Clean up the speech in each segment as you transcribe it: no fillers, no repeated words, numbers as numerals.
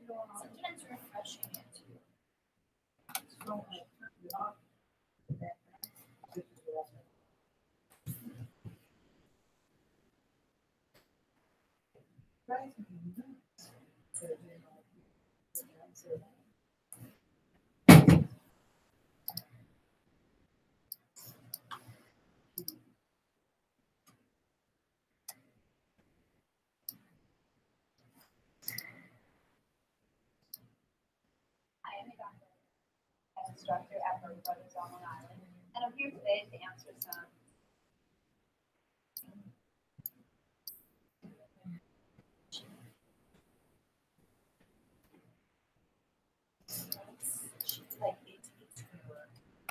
Sometimes refreshing it too. Instructor at Bird Brothers on Long Island, and I'm here today to answer some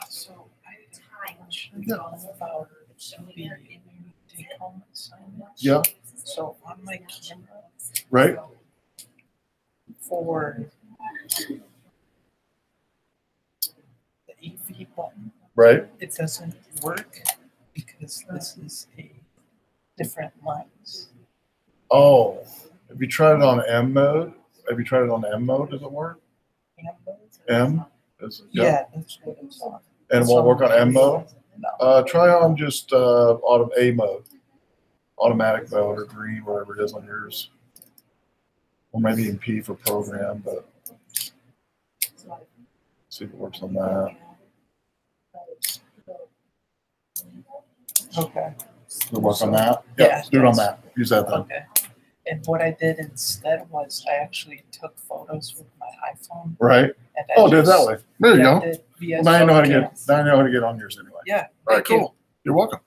So I know about the take-home assignment. Yeah. So on my camera, Right. for the AV button, Right. it doesn't work because this is a different lens. Oh, have you tried it on M mode? Have you tried it on M mode? Does it work? M? Yeah, that's what it's on. And it won't work on M mode? No. Try on just A mode, automatic mode or green, whatever it is on yours. Or maybe in P for program, but see if it works on that. Okay. Does it work on that? Yeah, do it on that. Use that then. Okay. And what I did instead was I actually took photos with my iPhone. Right. And Oh, did it that way. There you go. Well, now you know how to get. Now you know how to get on yours anyway. Yeah. All right. Cool. You're welcome.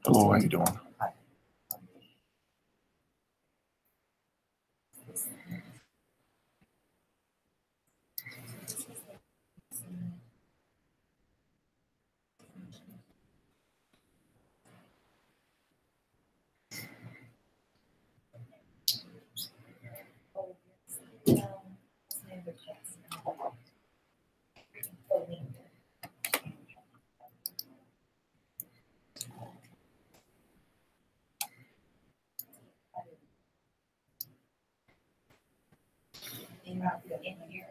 Hello. How you doing? in here.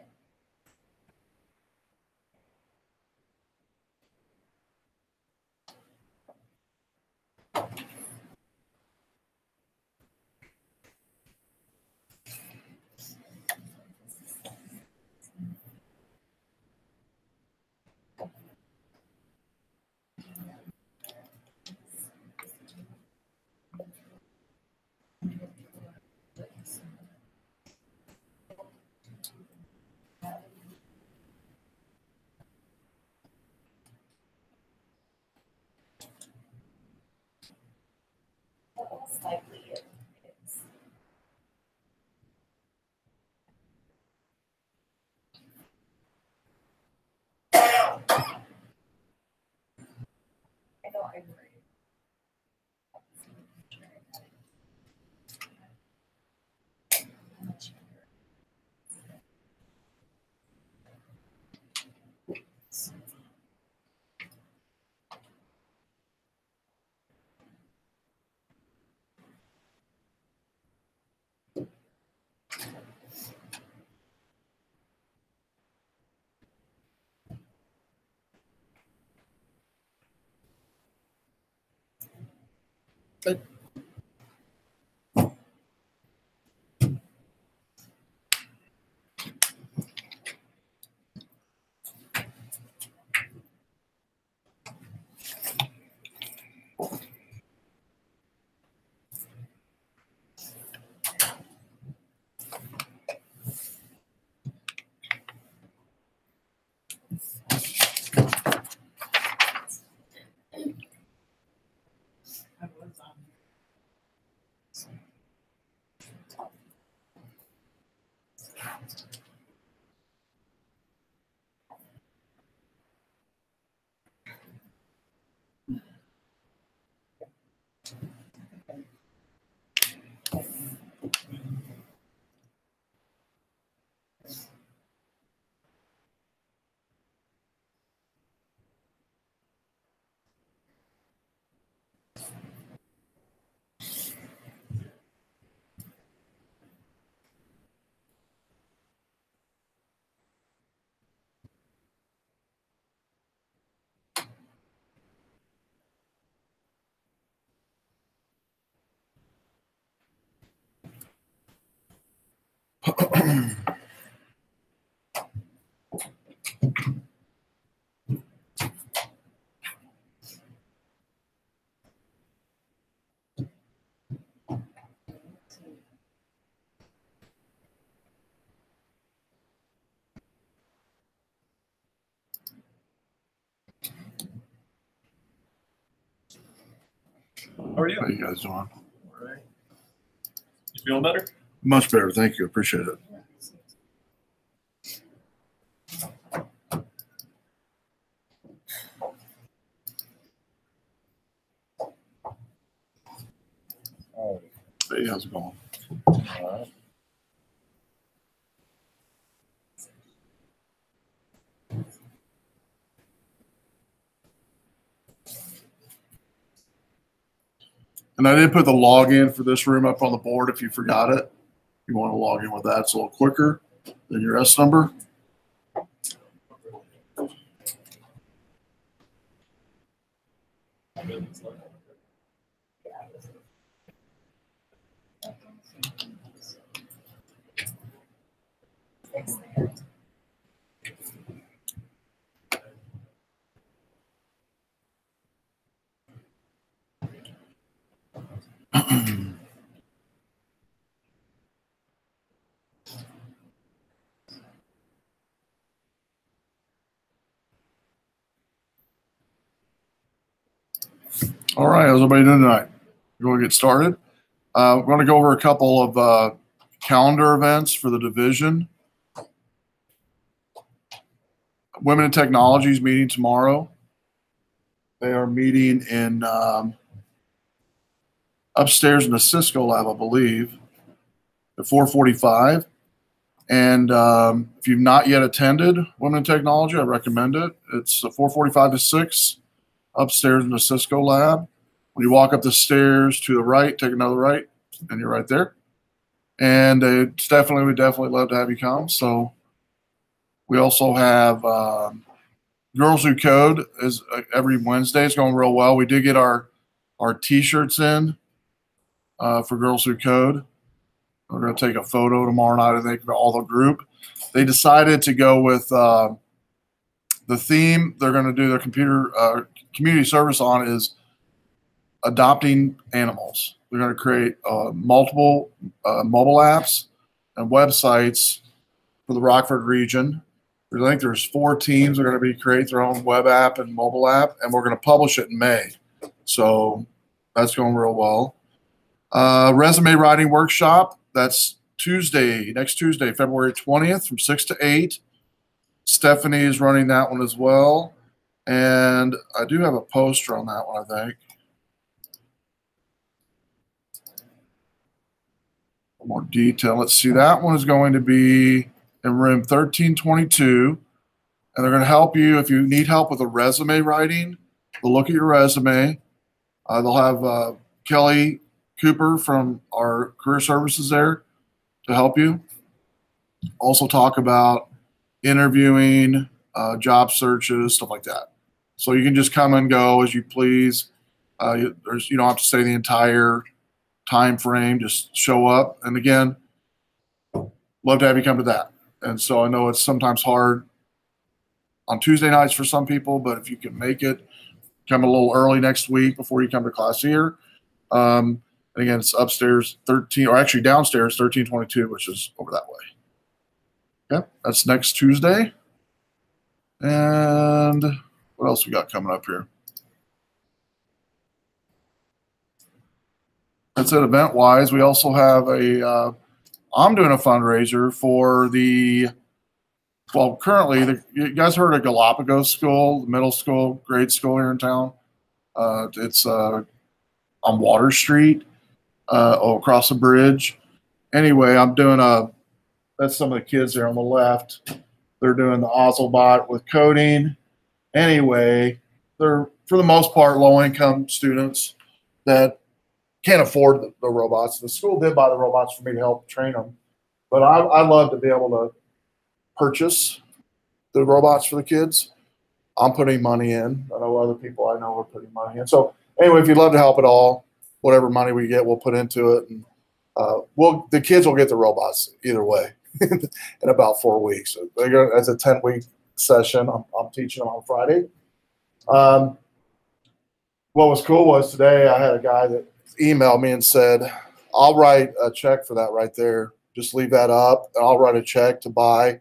Most likely it is. I know I agree. Good. How are you? How you guys doing? All right. You feeling better? Much better. Thank you. Appreciate it. Hey, how's it going? All right. And I did put the login for this room up on the board if you forgot it. You want to log in with that. It's a little quicker than your S number. All right, how's everybody doing tonight? We're going to get started. We're going to go over a couple of calendar events for the division. Women in Technology is meeting tomorrow. They are meeting in upstairs in the Cisco lab, I believe, at 4:45. And if you've not yet attended Women in Technology, I recommend it. It's 4:45 to 6 upstairs in the Cisco lab. When you walk up the stairs to the right, take another right, and you're right there. And it's definitely, we definitely love to have you come. So we also have Girls Who Code is every Wednesday. It's going real well. We did get our T-shirts in for Girls Who Code. We're going to take a photo tomorrow night, I think, for all the group. They decided to go with the theme they're going to do their community service on is adopting animals. They're going to create multiple mobile apps and websites for the Rockford region. I think there's 4 teams that are going to be create their own web app and mobile app, and we're going to publish it in May. So that's going real well. Resume writing workshop. That's next Tuesday, February 20th from 6 to 8. Stephanie is running that one as well. And I do have a poster on that one, I think. More detail. Let's see. That one is going to be in room 1322. And they're going to help you if you need help with a resume writing. They'll look at your resume. They'll have Kelly Cooper from our career services there to help you. Also talk about interviewing, job searches, stuff like that. So you can just come and go as you please. You don't have to say the entire time frame. Just show up. And again, love to have you come to that. And so I know it's sometimes hard on Tuesday nights for some people, but if you can make it, come a little early next week before you come to class here. And again, it's upstairs 13, or actually downstairs 1322, which is over that way. Yep, that's next Tuesday. And what else we got coming up here? That's it event-wise. We also have I'm doing a fundraiser for currently, you guys heard of Galapagos School, the middle school, grade school here in town? It's on Water Street, across the bridge. Anyway, I'm doing that's some of the kids there on the left. They're doing the Ozelbot with coding. Anyway, they're, for the most part, low-income students that can't afford the robots. The school did buy the robots for me to help train them. But I love to be able to purchase the robots for the kids. I'm putting money in. I know other people I know are putting money in. So anyway, if you'd love to help at all, whatever money we get, we'll put into it. And the kids will get the robots either way. in about 4 weeks. So that's a 10-week session. I'm teaching them on Friday. What was cool was today I had a guy that emailed me and said, I'll write a check for that right there. Just leave that up, and I'll write a check to buy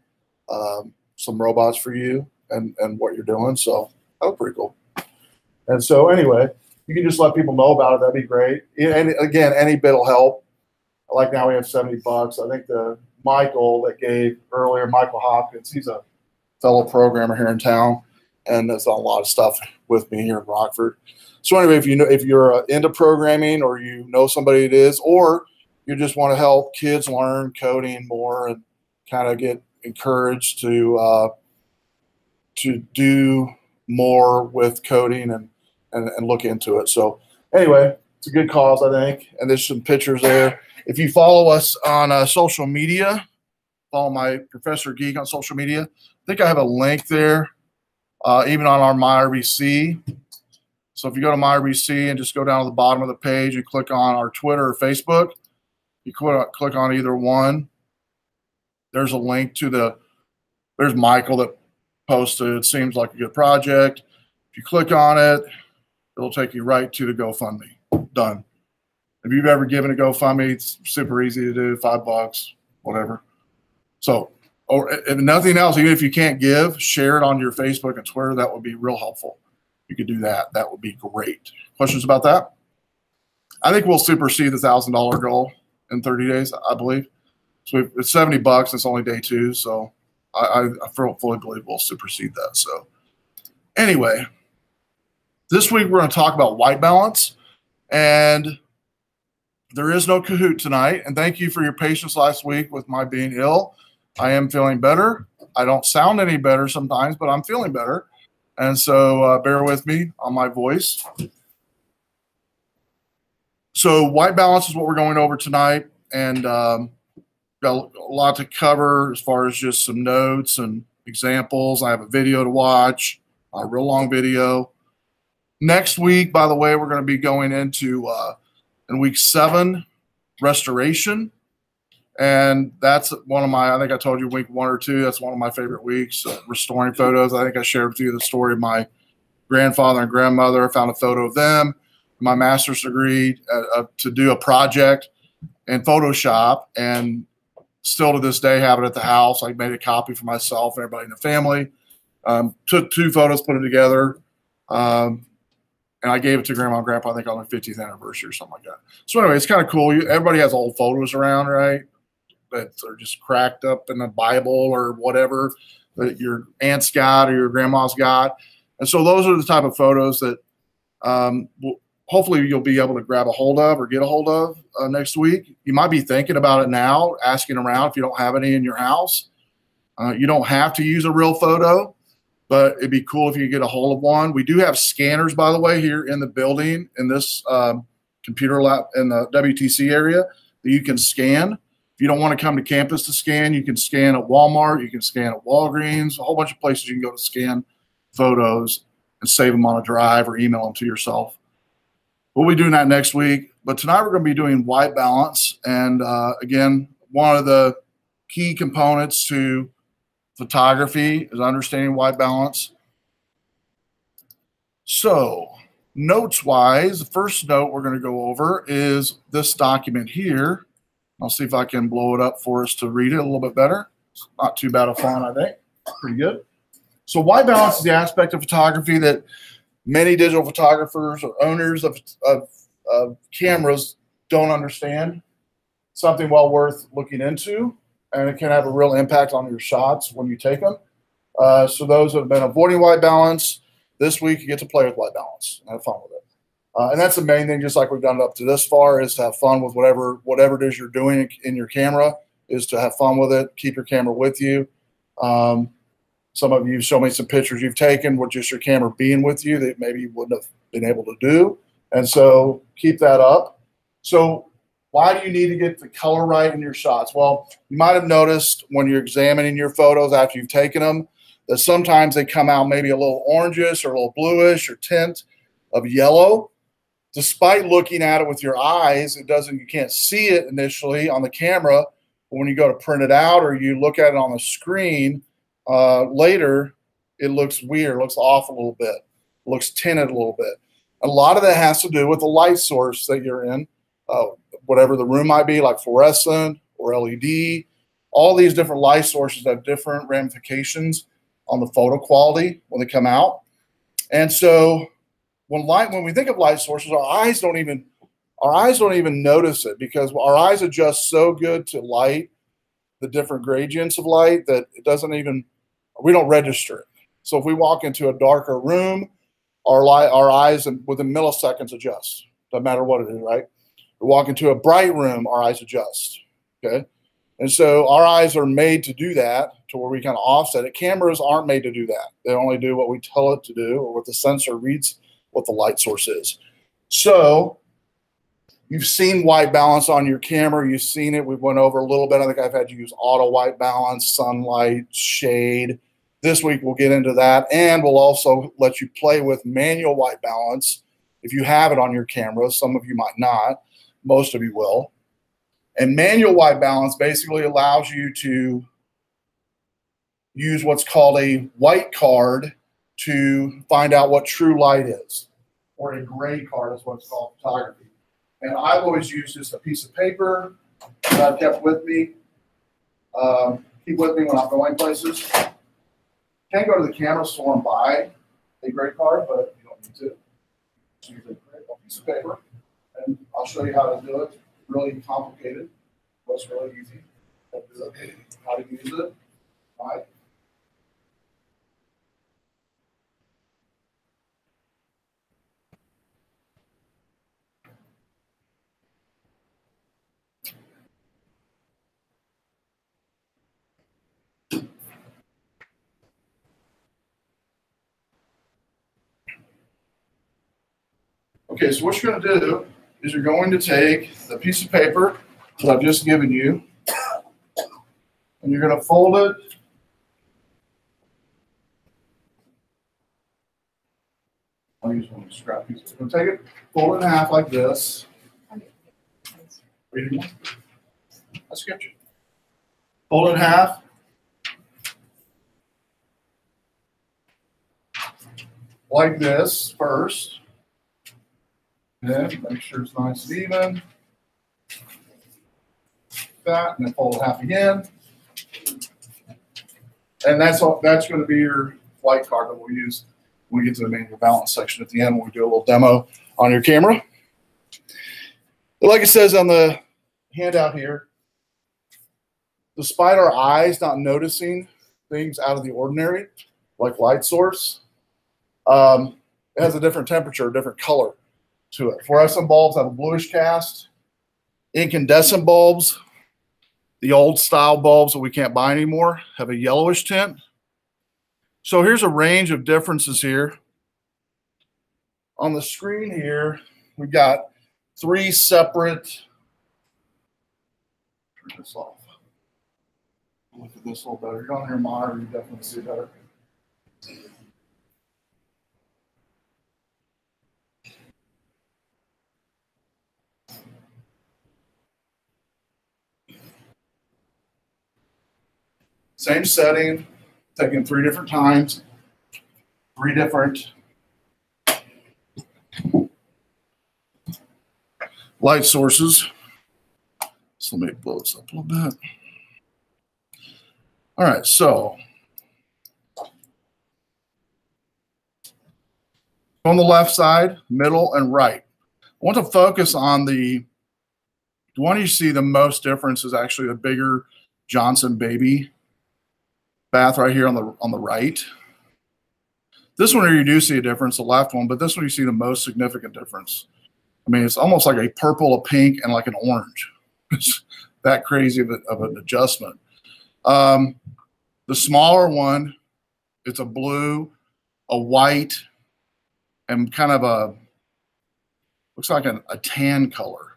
some robots for you and what you're doing. So that was pretty cool. And so anyway, you can just let people know about it. That'd be great. And again, any bit will help. Like now we have $70. I think the Michael that gave earlier, Michael Hopkins, he's a fellow programmer here in town and has done a lot of stuff with me here in Rockford. So anyway, if you're into programming, or you know somebody it is, or you just want to help kids learn coding more and kind of get encouraged to do more with coding and look into it. So anyway, it's a good cause, I think. And there's some pictures there. If you follow us on social media, follow my Professor Geek on social media. I think I have a link there, even on our MyRBC. So if you go to MyRBC and just go down to the bottom of the page and click on our Twitter or Facebook, you click on either one. There's a link to there's Michael that posted. It seems like a good project. If you click on it, it'll take you right to the GoFundMe. Done. If you've ever given a GoFundMe, it's super easy to do, $5, whatever. So, or if nothing else, even if you can't give, share it on your Facebook and Twitter. That would be real helpful. You could do that. That would be great. Questions about that? I think we'll supersede the $1,000 goal in 30 days, I believe. So it's $70. It's only day 2. So I fully believe we'll supersede that. So anyway, this week we're going to talk about white balance. And there is no Kahoot tonight. And thank you for your patience last week with my being ill. I am feeling better. I don't sound any better sometimes, but I'm feeling better. And so bear with me on my voice. So white balance is what we're going over tonight. And got a lot to cover as far as just some notes and examples. I have a video to watch, a real long video. Next week, by the way, we're going to be going into, in week 7, restoration. And that's one of my, I think I told you week 1 or 2, that's one of my favorite weeks, restoring photos. I think I shared with you the story of my grandfather and grandmother. I found a photo of them, my master's degree, to do a project in Photoshop, and still to this day have it at the house. I made a copy for myself and everybody in the family. Took 2 photos, put them together, and I gave it to Grandma and Grandpa, I think, on their 50th anniversary or something like that. So anyway, it's kind of cool. Everybody has old photos around, right, that are just cracked up in the Bible or whatever that your aunt's got or your grandma's got. And so those are the type of photos that hopefully you'll be able to grab a hold of or get a hold of next week. You might be thinking about it now, asking around if you don't have any in your house. You don't have to use a real photo, but it'd be cool if you get a hold of one. We do have scanners, by the way, here in the building, in this computer lab in the WTC area that you can scan. If you don't want to come to campus to scan, you can scan at Walmart, you can scan at Walgreens, a whole bunch of places you can go to scan photos and save them on a drive or email them to yourself. We'll be doing that next week. But tonight we're going to be doing white balance. And again, one of the key components to photography is understanding white balance. So notes-wise, the first note we're going to go over is this document here. I'll see if I can blow it up for us to read it a little bit better. It's not too bad a font, I think. Pretty good. So white balance is the aspect of photography that many digital photographers or owners of cameras don't understand. Something well worth looking into, and it can have a real impact on your shots when you take them. So those who have been avoiding white balance, this week you get to play with white balance and have fun with it. And that's the main thing, just like we've done up to this far, is to have fun with whatever it is you're doing in your camera, is to have fun with it. Keep your camera with you. Some of you show me some pictures you've taken with just your camera being with you that maybe you wouldn't have been able to do. And so keep that up. So why do you need to get the color right in your shots? Well, you might have noticed when you're examining your photos after you've taken them that sometimes they come out maybe a little orangish or a little bluish or tint of yellow. Despite looking at it with your eyes, you can't see it initially on the camera, But when you go to print it out or you look at it on the screen later, it looks weird, looks off a little bit, looks tinted a little bit. A lot of that has to do with the light source that you're in, whatever the room might be, like fluorescent or LED. All these different light sources have different ramifications on the photo quality when they come out. And so when we think of light sources, our eyes don't even notice it, because our eyes adjust so good to light, the different gradients of light, that we don't register it. So if we walk into a darker room, our eyes within milliseconds adjust. Doesn't matter what it is, right? We walk into a bright room, our eyes adjust. Okay. And so our eyes are made to do that, to where we kind of offset it. Cameras aren't made to do that. They only do what we tell it to do, or what the sensor reads what the light source is. So you've seen white balance on your camera. You've seen it. We went over a little bit. I think I've had you use auto white balance, sunlight, shade. This week we'll get into that, and we'll also let you play with manual white balance if you have it on your camera. Some of you might not. Most of you will. And manual white balance basically allows you to use what's called a white card to find out what true light is, or a gray card is what's called photography. And I've always used just a piece of paper that I've kept with me. Keep with me when I'm going places. Can't go to the camera store and buy a gray card, but you don't need to. Just use a piece of paper, and I'll show you how to do it. Really complicated, but it's really easy. How to use it, all right? Okay, so what you're going to do is you're going to take the piece of paper that I've just given you, and you're going to fold it I'll use one of the scrap pieces. I'm going to take it, fold it in half like this. Reading one? I skipped you. Fold it in half. Like this first. Then make sure it's nice and even. That, and then fold it half again. And that's going to be your flight card that we'll use when we get to the manual balance section at the end, when we do a little demo on your camera. But like it says on the handout here, despite our eyes not noticing things out of the ordinary, like light source, it has a different temperature, a different color to it. Fluorescent bulbs have a bluish cast. Incandescent bulbs, the old style bulbs that we can't buy anymore, have a yellowish tint. So here's a range of differences here. On the screen here, we've got three separate, turn this off. Look at this a little better. You're on your monitor, you definitely see better. Same setting, taken 3 different times, 3 different light sources. So let me blow this up a little bit. All right, so on the left side, middle, and right. I want to focus on the one you see the most difference is actually the bigger Johnson Baby bath right here on the right. This one here you do see a difference, the left one, but this one you see the most significant difference. I mean, it's almost like a purple, a pink, and like an orange. It's that crazy of an adjustment. The smaller one, it's a blue, a white, and kind of a, looks like a tan color,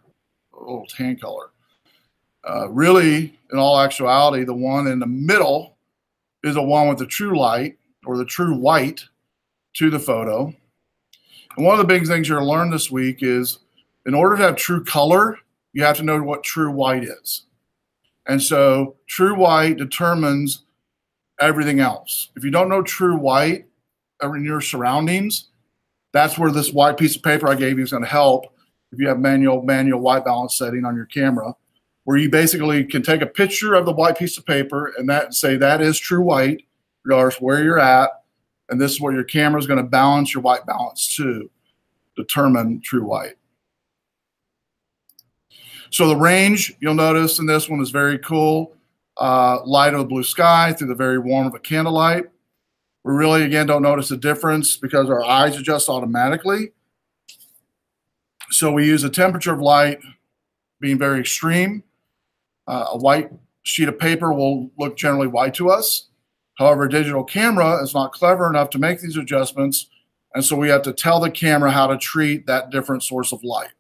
a little tan color. Really, in all actuality, the one in the middle is the one with the true light or the true white to the photo. And one of the big things you're going to learn this week is in order to have true color, you have to know what true white is. And so true white determines everything else. If you don't know true white in your surroundings, that's where this white piece of paper I gave you is going to help if you have manual white balance setting on your camera, where you basically can take a picture of the white piece of paper and say that is true white, regardless of where you're at. And this is where your camera is going to balance your white balance to determine true white. So the range, you'll notice in this one is very cool. Light of the blue sky through the very warm of a candlelight. We really, again, don't notice a difference because our eyes adjust automatically. So we use a temperature of light being very extreme. A white sheet of paper will look generally white to us. However, a digital camera is not clever enough to make these adjustments, and so we have to tell the camera how to treat that different source of light.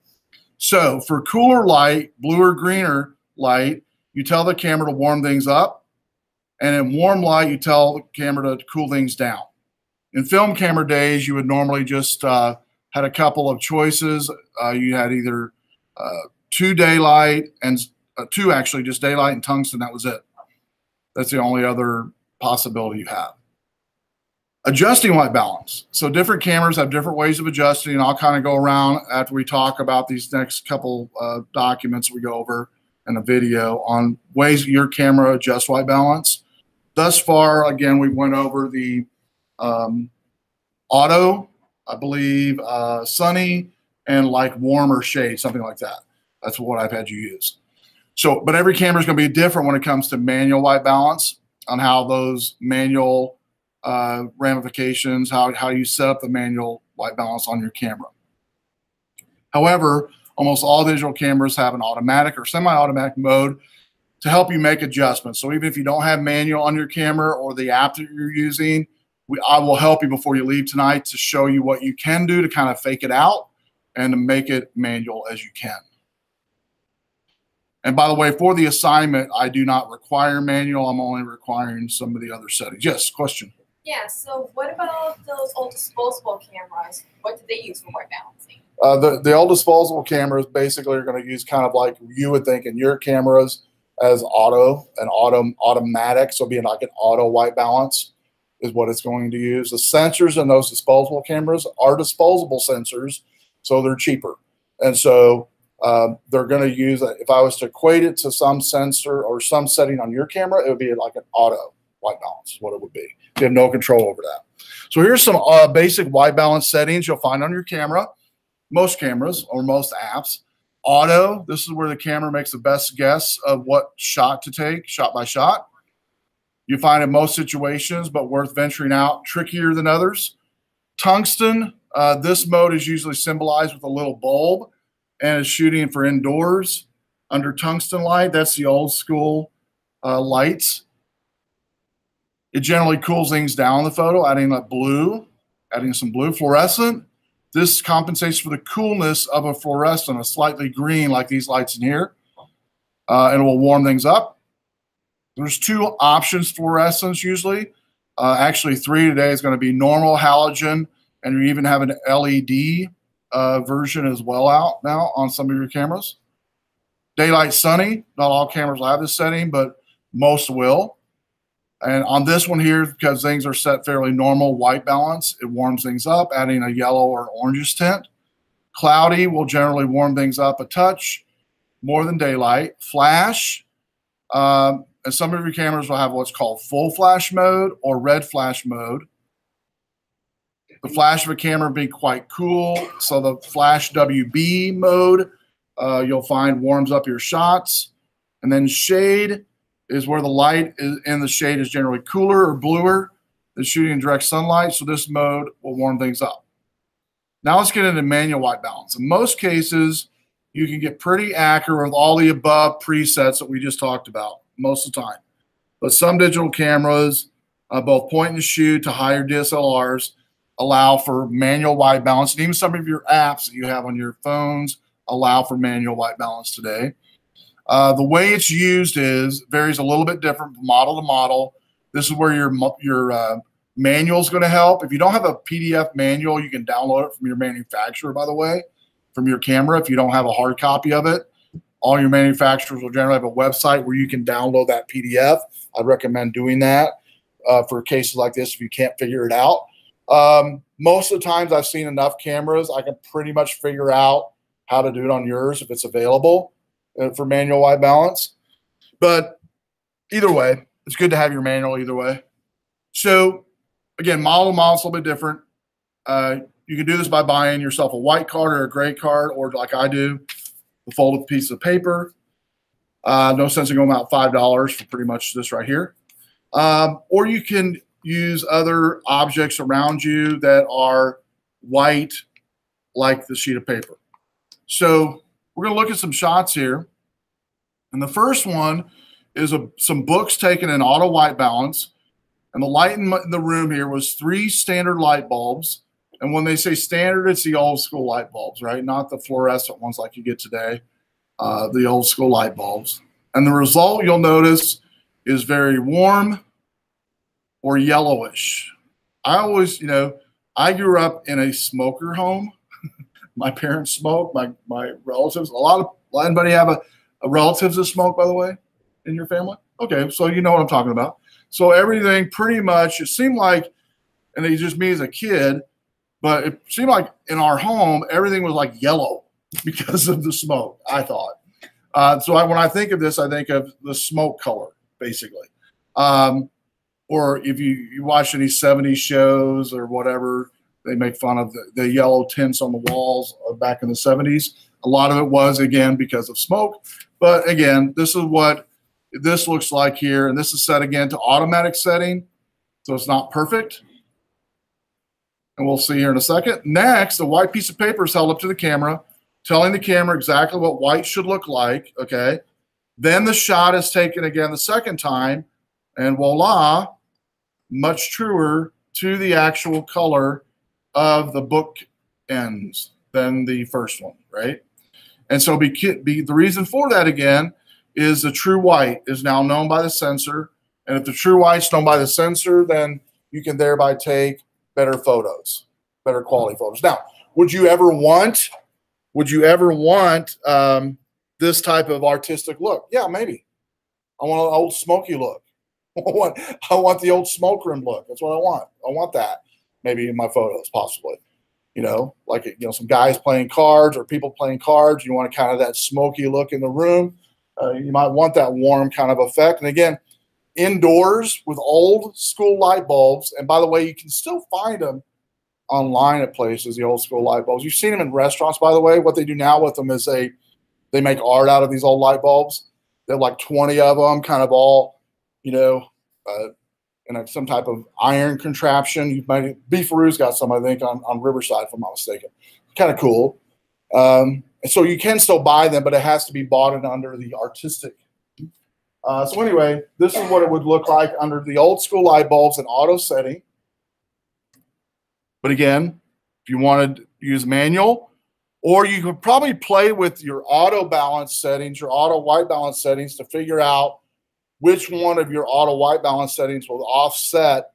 So for cooler light, bluer, greener light, you tell the camera to warm things up, and in warm light, you tell the camera to cool things down. In film camera days, you would normally just had a couple of choices. You had either two daylight and two actually, just daylight and tungsten. That was it. That's the only other possibility you have. Adjusting white balance. So different cameras have different ways of adjusting, and I'll kind of go around after we talk about these next couple documents we go over in a video on ways your camera adjusts white balance. Thus far, again, we went over the auto, I believe, sunny, and like warm or shade, something like that. That's what I've had you use. So, but every camera is going to be different when it comes to manual white balance, on how those manual ramifications, how you set up the manual white balance on your camera. However, almost all digital cameras have an automatic or semi-automatic mode to help you make adjustments. So even if you don't have manual on your camera or the app that you're using, I will help you before you leave tonight to show you what you can do to kind of fake it out and to make it manual as you can. And by the way, for the assignment, I do not require manual. I'm only requiring some of the other settings. Yes, question. Yeah, so what about those old disposable cameras? What do they use for white balancing? The old disposable cameras basically are going to use kind of like you would think in your cameras as automatic. So being like an auto white balance is what it's going to use. The sensors in those disposable cameras are disposable sensors, so they're cheaper. And so they're going to use, if I was to equate it to some sensor or some setting on your camera, it would be like an auto white balance, is what it would be. You have no control over that. So here's some basic white balance settings you'll find on your camera, most cameras or most apps. Auto, this is where the camera makes the best guess of what shot to take, shot by shot. You find in most situations, but worth venturing out, trickier than others. Tungsten, this mode is usually symbolized with a little bulb and is shooting for indoors under tungsten light. That's the old school lights. It generally cools things down in the photo, adding some blue. Fluorescent, this compensates for the coolness of a fluorescent, a slightly green like these lights in here, and it will warm things up. There's two options fluorescence usually. Actually, three today is going to be normal, halogen, and you even have an LED version as well out now on some of your cameras. Daylight sunny, not all cameras will have this setting, but most will. And on this one here, because things are set fairly normal white balance, it warms things up, adding a yellow or orangish tint. Cloudy will generally warm things up a touch more than daylight. Flash, and some of your cameras will have what's called full flash mode or red flash mode. The flash of a camera will be quite cool. So the flash WB mode, you'll find warms up your shots. And then shade is where the light in the shade is generally cooler or bluer than shooting in direct sunlight. So this mode will warm things up. Now let's get into manual white balance. In most cases, you can get pretty accurate with all the above presets that we just talked about most of the time. But some digital cameras, both point and shoot to higher DSLRs, allow for manual white balance. And even some of your apps that you have on your phones allow for manual white balance today. The way it's used varies a little bit different from model to model. This is where your manual is going to help. If you don't have a PDF manual, you can download it from your manufacturer, by the way, from your camera if you don't have a hard copy of it. All your manufacturers will generally have a website where you can download that PDF. I'd recommend doing that for cases like this if you can't figure it out. Most of the times I've seen enough cameras, I can pretty much figure out how to do it on yours if it's available for manual white balance. But either way, it's good to have your manual either way. So again, model to model is a little bit different. You can do this by buying yourself a white card or a gray card, or like I do, a folded piece of paper. No sense in going about $5 for pretty much this right here. Or you can use other objects around you that are white, like the sheet of paper. So we're going to look at some shots here. And the first one is some books taken in auto white balance. And the light in the room here was 3 standard light bulbs. And when they say standard, it's the old school light bulbs, right? Not the fluorescent ones like you get today, the old school light bulbs. And the result you'll notice is very warm or yellowish. I always, I grew up in a smoker home. My parents smoked, my relatives, anybody have a relatives that smoke, by the way, in your family? Okay, so you know what I'm talking about. So everything pretty much, it seemed like, and it's just me as a kid, but it seemed like in our home, everything was like yellow because of the smoke, I thought. So when I think of this, I think of the smoke color, basically. Or if you watch any 70s shows or whatever, they make fun of the yellow tints on the walls back in the 70s. A lot of it was, again, because of smoke. But again, this is what this looks like here. And this is set again to automatic setting. So it's not perfect. And we'll see here in a second. Next, a white piece of paper is held up to the camera, telling the camera exactly what white should look like. Okay. Then the shot is taken again the second time. And voila, much truer to the actual color of the book ends than the first one, right? And so the reason for that, again, is the true white is now known by the sensor. And if the true white's known by the sensor, then you can thereby take better photos, better quality photos. Now, would you ever want this type of artistic look? Yeah, maybe. I want an old smoky look. I want the old smoke room look. That's what I want. I want that maybe in my photos, possibly. Like some guys playing cards or people playing cards. You want kind of that smoky look in the room. You might want that warm kind of effect. And again, indoors with old school light bulbs. And by the way, you can still find them online at places, the old school light bulbs. You've seen them in restaurants, by the way. What they do now with them is they make art out of these old light bulbs. They have like 20 of them, kind of all, in some type of iron contraption. Beefaroo's got some, I think, on Riverside, if I'm not mistaken. Kind of cool. And so you can still buy them, but it has to be bought in under the artistic. So anyway, this is what it would look like under the old school light bulbs in auto setting. But again, if you wanted to use manual, or you could probably play with your auto balance settings, your auto white balance settings to figure out which one of your auto white balance settings will offset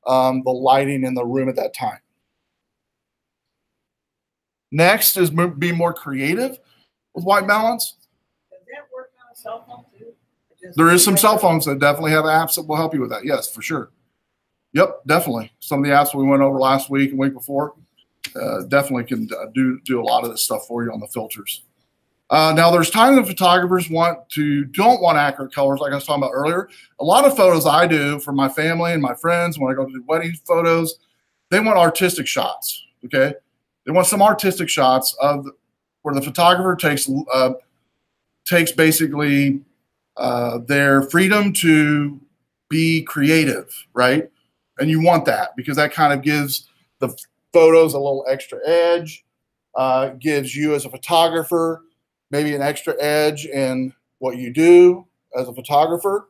the lighting in the room at that time. Next is be more creative with white balance. Does that work on a cell phone too? There is some cell phones that definitely have apps that will help you with that. Yes, for sure. Yep, definitely. Some of the apps we went over last week and week before definitely can do a lot of this stuff for you on the filters. Now, there's times that photographers don't want accurate colors, like I was talking about earlier. A lot of photos I do for my family and my friends when I go to do wedding photos, they want artistic shots. Okay, they want some artistic shots of where the photographer takes basically their freedom to be creative, right? And you want that because that kind of gives the photos a little extra edge, gives you as a photographer maybe an extra edge in what you do as a photographer.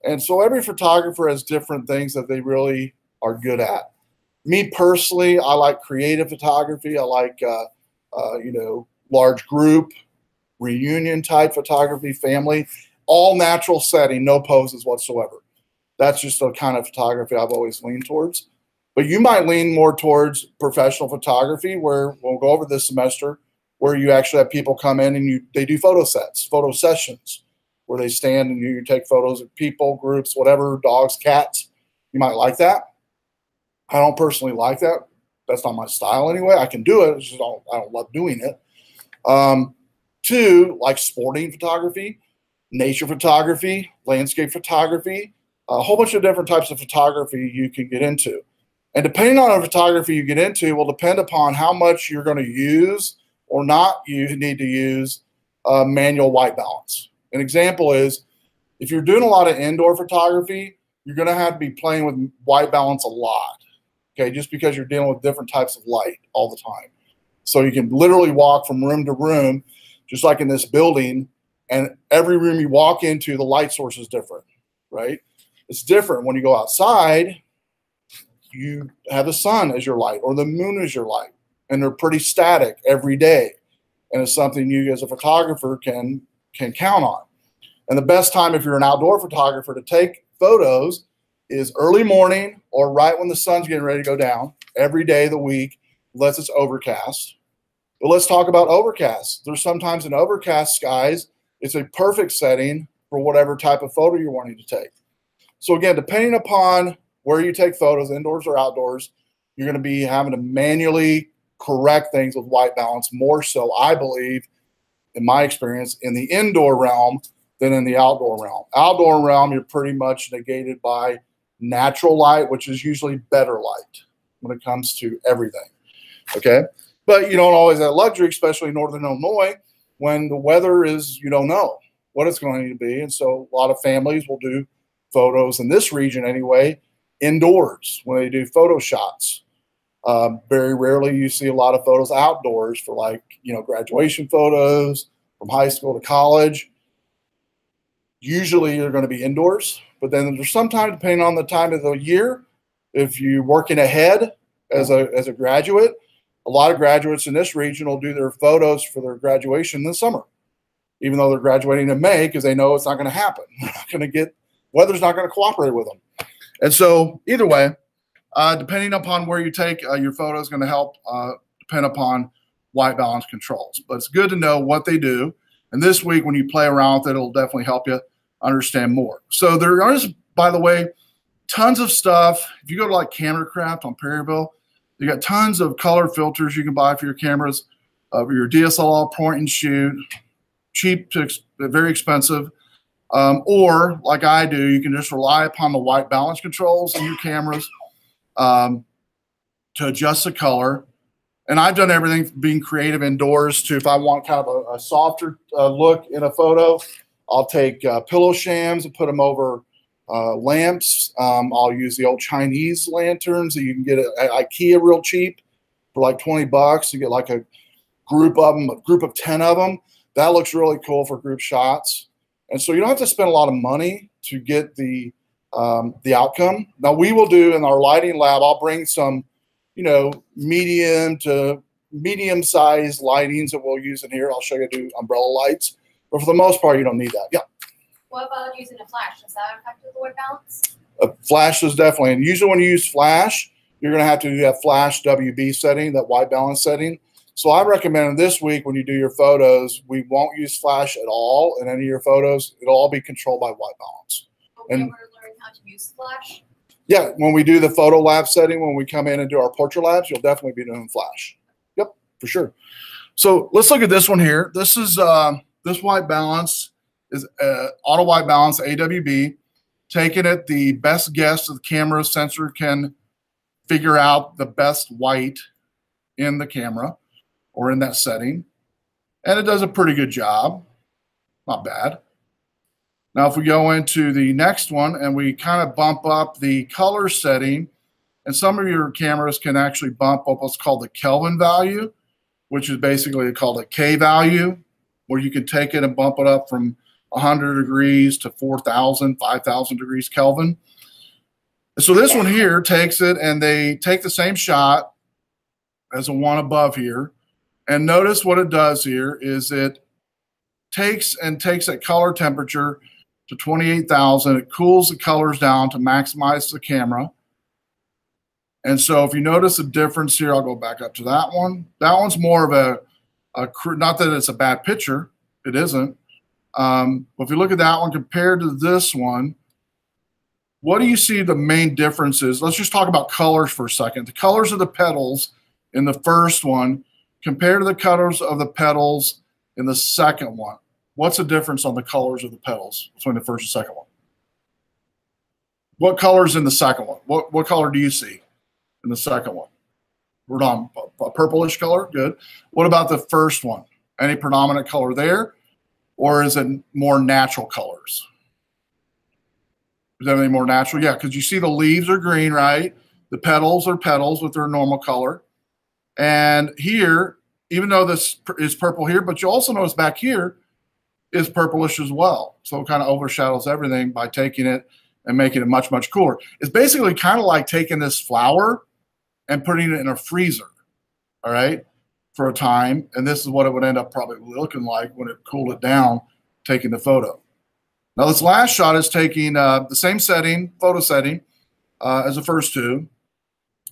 And so every photographer has different things that they really are good at. Me personally, I like creative photography. I like, large group, reunion type photography, family, all natural setting, no poses whatsoever. That's just the kind of photography I've always leaned towards. But you might lean more towards professional photography, where we'll go over this semester. where you actually have people come in and they do photo sessions, where they stand and you take photos of people, groups, whatever, dogs, cats. You might like that. I don't personally like that. That's not my style anyway. I can do it. I just don't love doing it. Two, like sporting photography, nature photography, landscape photography, a whole bunch of different types of photography you can get into. And depending on the photography you get into will depend upon how much you're going to use or not you need to use manual white balance. An example is if you're doing a lot of indoor photography, you're going to have to be playing with white balance a lot. Okay, just because you're dealing with different types of light all the time. So you can literally walk from room to room, just like in this building, and every room you walk into, the light source is different, right? It's different when you go outside, you have the sun as your light or the moon as your light, and they're pretty static every day. And it's something you as a photographer can count on. And the best time if you're an outdoor photographer to take photos is early morning or right when the sun's getting ready to go down every day of the week, unless it's overcast. But let's talk about overcast. There's sometimes in overcast skies, it's a perfect setting for whatever type of photo you're wanting to take. So again, depending upon where you take photos, indoors or outdoors, you're going to be having to manually correct things with white balance more so, I believe, in my experience, in the indoor realm than in the outdoor realm. Outdoor realm, you're pretty much negated by natural light, which is usually better light when it comes to everything. Okay. But you don't always have luxury, especially in Northern Illinois, when the weather is, you don't know what it's going to need to be. And so a lot of families will do photos in this region anyway, indoors when they do photo shots. Very rarely you see a lot of photos outdoors for like, graduation photos from high school to college. Usually you're going to be indoors, but then there's sometimes, depending on the time of the year, if you're working ahead as a graduate, a lot of graduates in this region will do their photos for their graduation in the summer, even though they're graduating in May because they know it's not going to happen. They're not going to get, weather's not going to cooperate with them. And so either way, depending upon where you take your photo is going to help depend upon white balance controls. But it's good to know what they do. And this week, when you play around with it, it'll definitely help you understand more. So there is, by the way, tons of stuff. If you go to like Camera Craft on Perryville, you got tons of color filters you can buy for your cameras, your DSLR point and shoot, cheap to very expensive. Or like I do, you can just rely upon the white balance controls in your cameras to adjust the color. And I've done everything from being creative indoors to if I want kind of a softer look in a photo, I'll take pillow shams and put them over lamps. I'll use the old Chinese lanterns that you can get at IKEA real cheap for like $20. You get like a group of them, a group of 10 of them. That looks really cool for group shots. And so you don't have to spend a lot of money to get the outcome. Now we will do in our lighting lab, I'll bring some, medium to medium sized lightings that we'll use in here. I'll show you how to do umbrella lights, but for the most part, you don't need that. Yeah. What about using a flash? Does that affect the white balance? Flash is definitely, and usually when you use flash, you're going to have to do that flash WB setting, that white balance setting. So I recommend this week when you do your photos, we won't use flash at all in any of your photos. It'll all be controlled by white balance. Will we ever learn how to use flash? Yeah, when we do the photo lab setting, when we come in and do our portrait labs, you'll definitely be doing flash. Yep, for sure. So let's look at this one here. This is this white balance is auto white balance AWB, taking it the best guess of the camera sensor can figure out the best white in the camera or in that setting. And it does a pretty good job. Not bad. Now, if we go into the next one and we kind of bump up the color setting, and some of your cameras can actually bump up what's called the Kelvin value, which is basically called a K value, where you can take it and bump it up from 100 degrees to 4,000, 5,000 degrees Kelvin. So this one here takes it and they take the same shot as the one above here. And notice what it does here is it takes that color temperature to 28,000. It cools the colors down to maximize the camera. And so if you notice the difference here, I'll go back up to that one. That one's more of Not that it's a bad picture, it isn't. But if you look at that one compared to this one, what do you see the main differences? Let's just talk about colors for a second. The colors of the petals in the first one compared to the colors of the petals in the second one. What's the difference on the colors of the petals between the first and second one? What color's in the second one? What color do you see in the second one? We're on a purplish color. Good. What about the first one? Any predominant color there? Or is it more natural colors? Is that any more natural? Yeah, because you see the leaves are green, right? The petals are petals with their normal color. And here, even though this is purple here, but you also notice back here is purplish as well. So it kind of overshadows everything by taking it and making it much, much cooler. It's basically kind of like taking this flower and putting it in a freezer, all right, for a time. And this is what it would end up probably looking like when it cooled it down, taking the photo. Now this last shot is taking the same setting, photo setting, as the first two.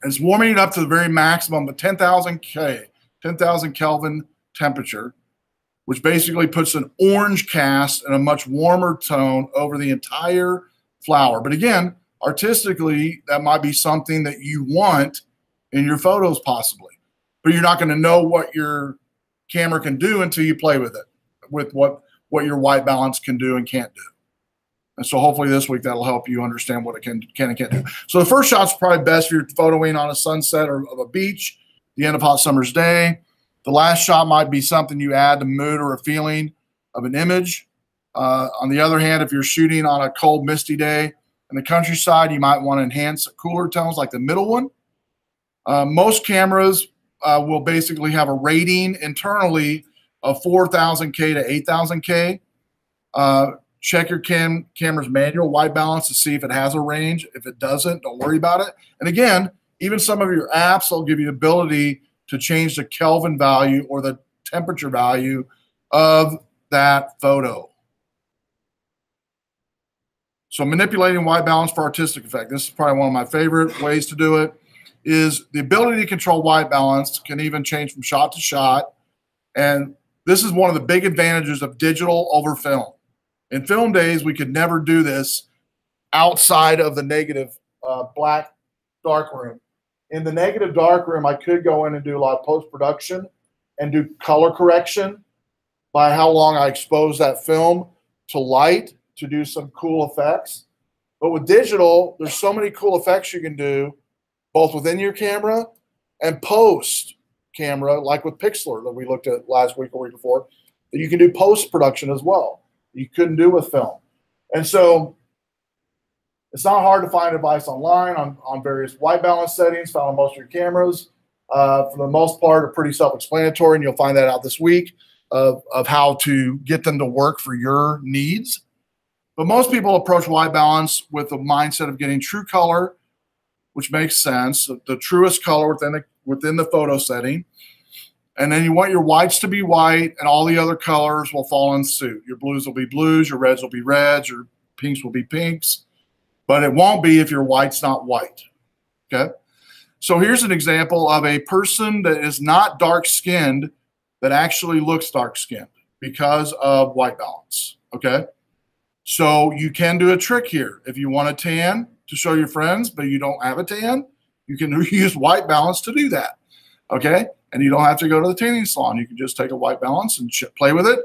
It's warming it up to the very maximum of 10,000 Kelvin temperature, which basically puts an orange cast and a much warmer tone over the entire flower. But again, artistically, that might be something that you want in your photos possibly, but you're not going to know what your camera can do until you play with it, with what your white balance can do and can't do. And so hopefully this week that'll help you understand what it can and can't do. So the first shot's probably best if you're photoing on a sunset or of a beach, the end of hot summer's day. The last shot might be something you add to mood or a feeling of an image. On the other hand, if you're shooting on a cold, misty day in the countryside, you might want to enhance cooler tones like the middle one. Most cameras will basically have a rating internally of 4,000K to 8,000K. Check your camera's manual white balance to see if it has a range. If it doesn't, don't worry about it. And again, even some of your apps will give you the ability to change the Kelvin value or the temperature value of that photo. So manipulating white balance for artistic effect. This is probably one of my favorite ways to do it, is the ability to control white balance can even change from shot to shot. And this is one of the big advantages of digital over film. In film days, we could never do this outside of the negative black dark room. In the negative dark room, I could go in and do a lot of post-production and do color correction by how long I expose that film to light to do some cool effects. But with digital, there's so many cool effects you can do both within your camera and post camera, like with Pixlr that we looked at last week or week before, that you can do post-production as well. You couldn't do with film. And so it's not hard to find advice online on various white balance settings found on most of your cameras. For the most part, are pretty self-explanatory, and you'll find that out this week of how to get them to work for your needs. But most people approach white balance with the mindset of getting true color, which makes sense, the truest color within the photo setting. And then you want your whites to be white, and all the other colors will fall in suit. Your blues will be blues, your reds will be reds, your pinks will be pinks. But it won't be if your white's not white, okay? So here's an example of a person that is not dark-skinned that actually looks dark-skinned because of white balance, okay? So you can do a trick here. If you want a tan to show your friends, but you don't have a tan, you can use white balance to do that, okay? And you don't have to go to the tanning salon. You can just take a white balance and play with it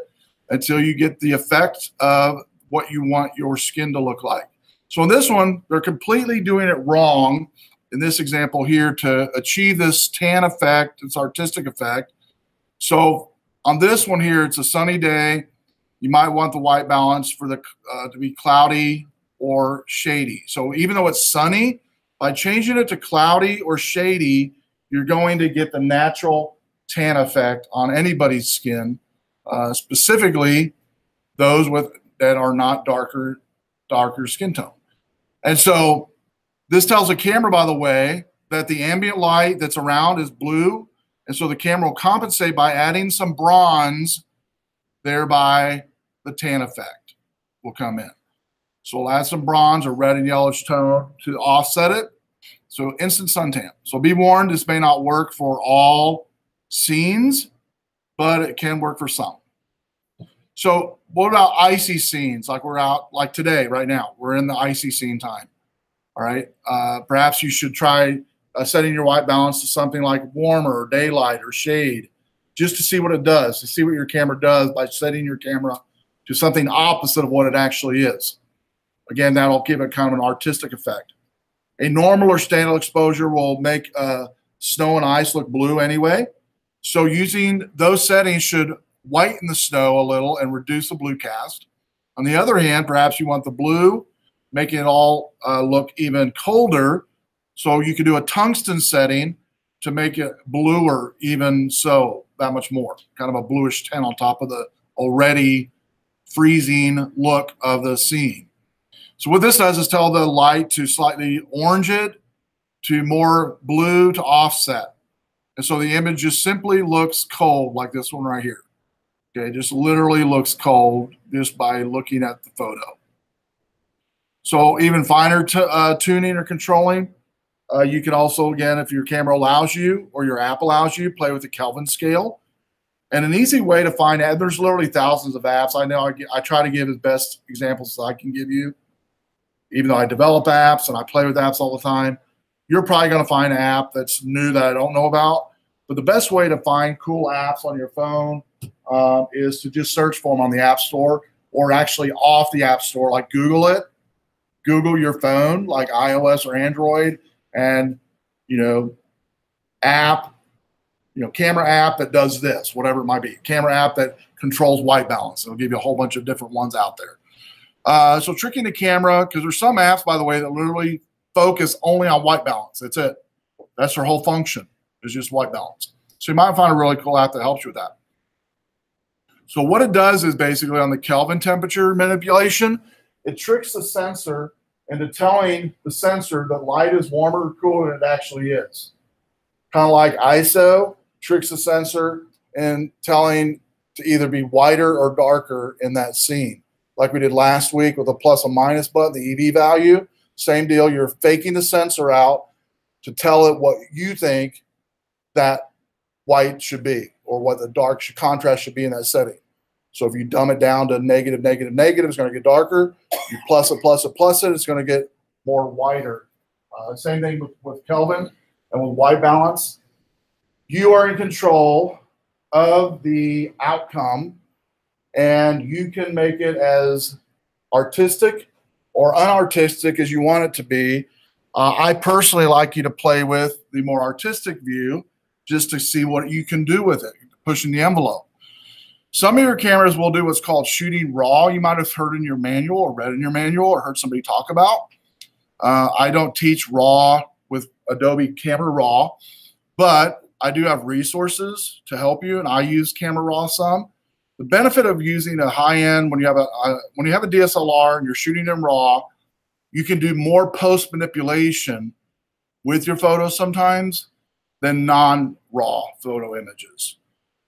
until you get the effect of what you want your skin to look like. So in this one, they're completely doing it wrong in this example here to achieve this tan effect, this artistic effect. So on this one here, it's a sunny day. You might want the white balance for the to be cloudy or shady. So even though it's sunny, by changing it to cloudy or shady, you're going to get the natural tan effect on anybody's skin, specifically those that are not darker skin tone. And so this tells the camera, by the way, that the ambient light that's around is blue. And so the camera will compensate by adding some bronze, thereby the tan effect will come in. So we'll add some bronze or red and yellowish tone to offset it. So instant suntan. So be warned, this may not work for all scenes, but it can work for some. So what about icy scenes? Like we're out, like today, right now, we're in the icy scene time. All right. Perhaps you should try setting your white balance to something like warmer or daylight or shade, just to see what it does, to see what your camera does by setting your camera to something opposite of what it actually is. Again, that'll give it kind of an artistic effect. A normal or standard exposure will make snow and ice look blue anyway. So using those settings should whiten the snow a little and reduce the blue cast. On the other hand, perhaps you want the blue, making it all look even colder. So you could do a tungsten setting to make it bluer even so, that much more. Kind of a bluish tint on top of the already freezing look of the scene. So what this does is tell the light to slightly orange it to more blue to offset. And so the image just simply looks cold, like this one right here. Okay, it just literally looks cold just by looking at the photo. So even finer tuning or controlling, you can also, again, if your camera allows you or your app allows you, play with the Kelvin scale. And an easy way to find out, there's literally thousands of apps. I know I try to give as best examples as I can give you. Even though I develop apps and I play with apps all the time, you're probably going to find an app that's new that I don't know about. But the best way to find cool apps on your phone is to just search for them on the App Store, or actually off the App Store, like Google it. Google your phone, like iOS or Android, and, app, camera app that does this, whatever it might be. Camera app that controls white balance. It'll give you a whole bunch of different ones out there. So tricking the camera, because there's some apps, by the way, that literally focus only on white balance. That's it. That's their whole function, is just white balance. So you might find a really cool app that helps you with that. So what it does is basically on the Kelvin temperature manipulation, it tricks the sensor into telling the sensor that light is warmer or cooler than it actually is. Kind of like ISO tricks the sensor in telling to either be whiter or darker in that scene. Like we did last week with a plus and minus button, the EV value, same deal. You're faking the sensor out to tell it what you think that white should be, or what the dark contrast should be in that setting. So if you dumb it down to negative, negative, negative, it's going to get darker. You plus it, it's going to get more whiter. Same thing with Kelvin and with white balance. You are in control of the outcome, and you can make it as artistic or unartistic as you want it to be. I personally like you to play with the more artistic view just to see what you can do with it, pushing the envelope. Some of your cameras will do what's called shooting raw. You might have heard in your manual or read in your manual or heard somebody talk about. I don't teach raw with Adobe Camera Raw, but I do have resources to help you, and I use Camera Raw some. The benefit of using a high-end, when you have a DSLR and you're shooting in raw, you can do more post manipulation with your photos sometimes than non-raw photo images.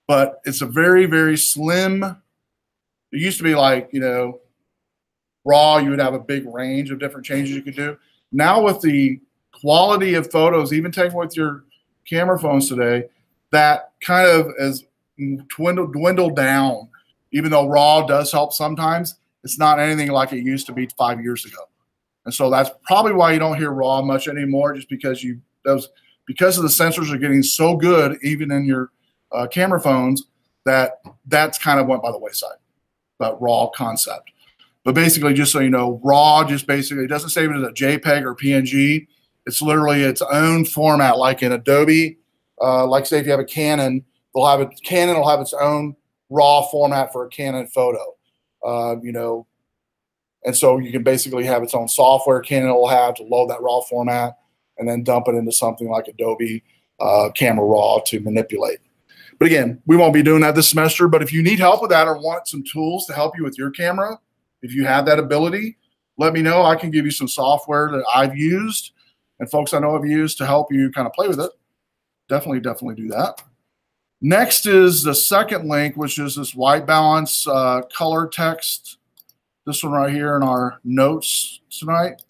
But it's a very, very slim. It used to be like, raw, you would have a big range of different changes you could do. Now with the quality of photos, even taken with your camera phones today, that kind of is dwindled down. Even though raw does help sometimes, it's not anything like it used to be 5 years ago. And so that's probably why you don't hear raw much anymore, just because because of the sensors are getting so good, even in your camera phones, that's kind of went by the wayside, that raw concept. But basically, just so you know, raw just basically, it doesn't save it as a JPEG or PNG. It's literally its own format, like in Adobe. Like say if you have a Canon, Canon will have its own raw format for a Canon photo. And so you can basically have its own software Canon will have to load that raw format and then dump it into something like Adobe Camera Raw to manipulate. But again, we won't be doing that this semester. But if you need help with that or want some tools to help you with your camera, if you have that ability, let me know. I can give you some software that I've used and folks I know have used to help you kind of play with it. Definitely do that. Next is the second link, which is this white balance color text. This one right here in our notes tonight.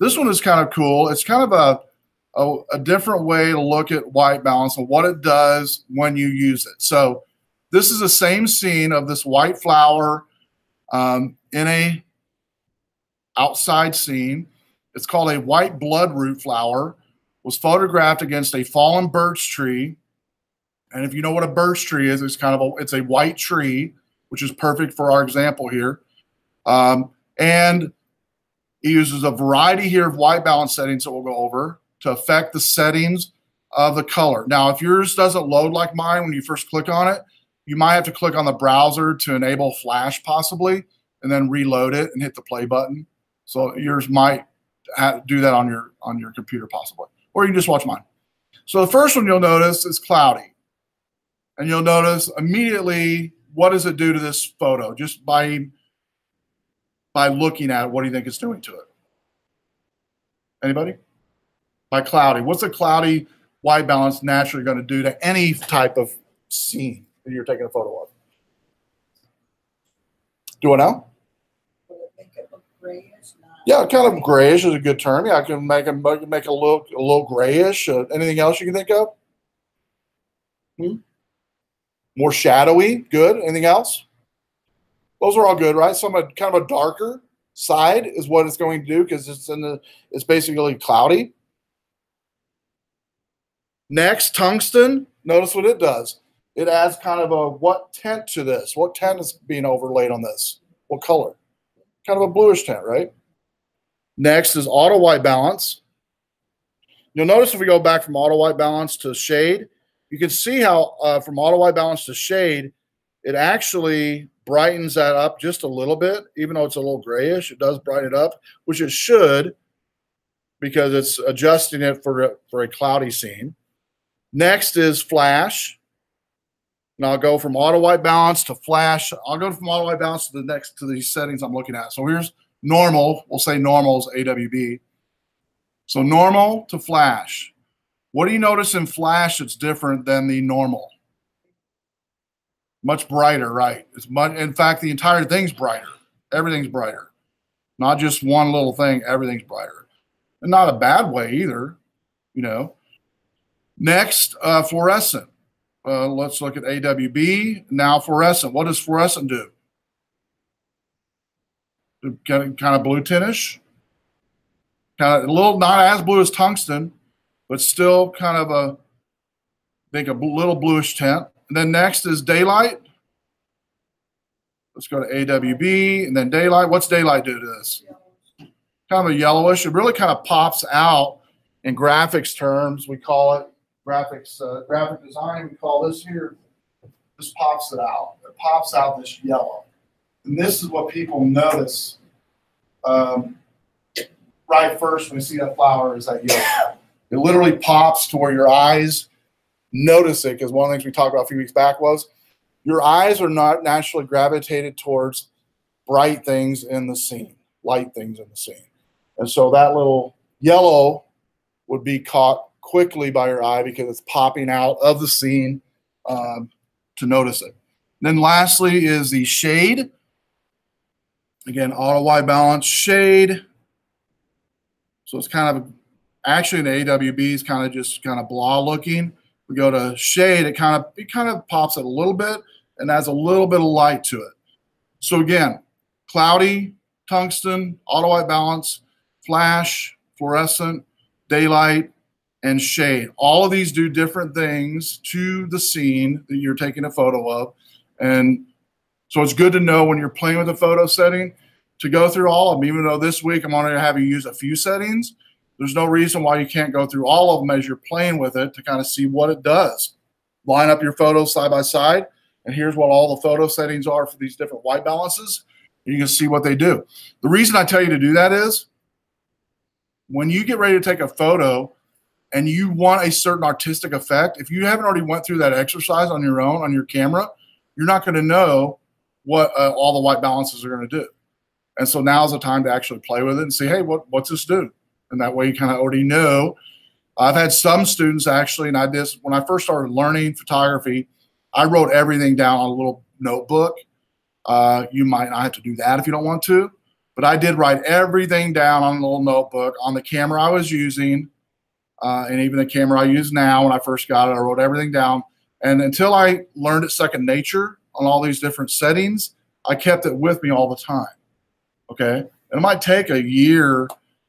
This one is kind of cool. It's kind of a different way to look at white balance and what it does when you use it. So This is the same scene of this white flower in a outside scene. It's called a white bloodroot flower. Was photographed against a fallen birch tree. And if you know what a birch tree is, it's a white tree, which is perfect for our example here. And he uses a variety here of white balance settings that we'll go over to affect the settings of the color. Now, if yours doesn't load like mine when you first click on it, you might have to click on the browser to enable flash possibly, and then reload it and hit the play button. So yours might do that on your computer possibly, or you can just watch mine. So the first one you'll notice is cloudy. And you'll notice immediately, what does it do to this photo? Just by looking at it, what do you think it's doing to it? Anybody? By cloudy. What's a cloudy white balance naturally going to do to any type of scene that you're taking a photo of? Do I know? Will it make it look grayish? Yeah, kind of grayish is a good term. Yeah, I can make it look a little grayish. Anything else you can think of? More shadowy. Good. Anything else? Those are all good, right? Some kind of a darker side is what it's going to do because it's basically cloudy. Next, tungsten. Notice what it does. It adds kind of a what tint to this? What tint is being overlaid on this? What color? Kind of a bluish tint, right? Next is auto white balance. You'll notice if we go back from auto white balance to shade, you can see how from auto white balance to shade, it actually brightens that up just a little bit. Even though it's a little grayish, it does brighten it up, which it should because it's adjusting it for a cloudy scene. Next is flash. And I'll go from auto white balance to flash. I'll go from auto white balance to these settings I'm looking at. So here's normal. We'll say normal is AWB. So normal to flash. What do you notice in flash that's different than the normal? Much brighter, right? In fact, the entire thing's brighter. Everything's brighter. Not just one little thing, everything's brighter. And not a bad way either, you know. Next, fluorescent. Let's look at AWB. Now fluorescent. What does fluorescent do? Kind of blue tintish. Kind of a little, not as blue as tungsten, but still kind of a little bluish tint. And then next is daylight. Let's go to AWB and then daylight. What's daylight do to this? Kind of a yellowish. It really kind of pops out in graphics terms. We call it graphic design. We call this here. This pops it out. It pops out this yellow. And this is what people notice right first when you see that flower is that yellow. It literally pops to where your eyes notice it, because one of the things we talked about a few weeks back was your eyes are not naturally gravitated towards bright things in the scene, light things in the scene. And so that little yellow would be caught quickly by your eye because it's popping out of the scene to notice it. Then lastly is the shade. Again, auto white balance shade. So it's kind of, actually in the AWB is kind of blah looking. We go to shade, it kind of pops it a little bit and adds a little bit of light to it. So again, cloudy, tungsten, auto white balance, flash, fluorescent, daylight, and shade. All of these do different things to the scene that you're taking a photo of. And so it's good to know when you're playing with a photo setting to go through all of them. Even though this week I'm only going to have you use a few settings, there's no reason why you can't go through all of them as you're playing with it to kind of see what it does. Line up your photos side by side, and here's what all the photo settings are for these different white balances. You can see what they do. The reason I tell you to do that is when you get ready to take a photo and you want a certain artistic effect, if you haven't already went through that exercise on your own, on your camera, you're not going to know what all the white balances are going to do. And so now's the time to actually play with it and see, hey, what's this do? And that way you kind of already know. I've had some students actually, and when I first started learning photography, I wrote everything down on a little notebook. You might not have to do that if you don't want to, but I did write everything down on a little notebook on the camera I was using, and even the camera I use now when I first got it, I wrote everything down. And until I learned it second nature on all these different settings, I kept it with me all the time. Okay. And it might take a year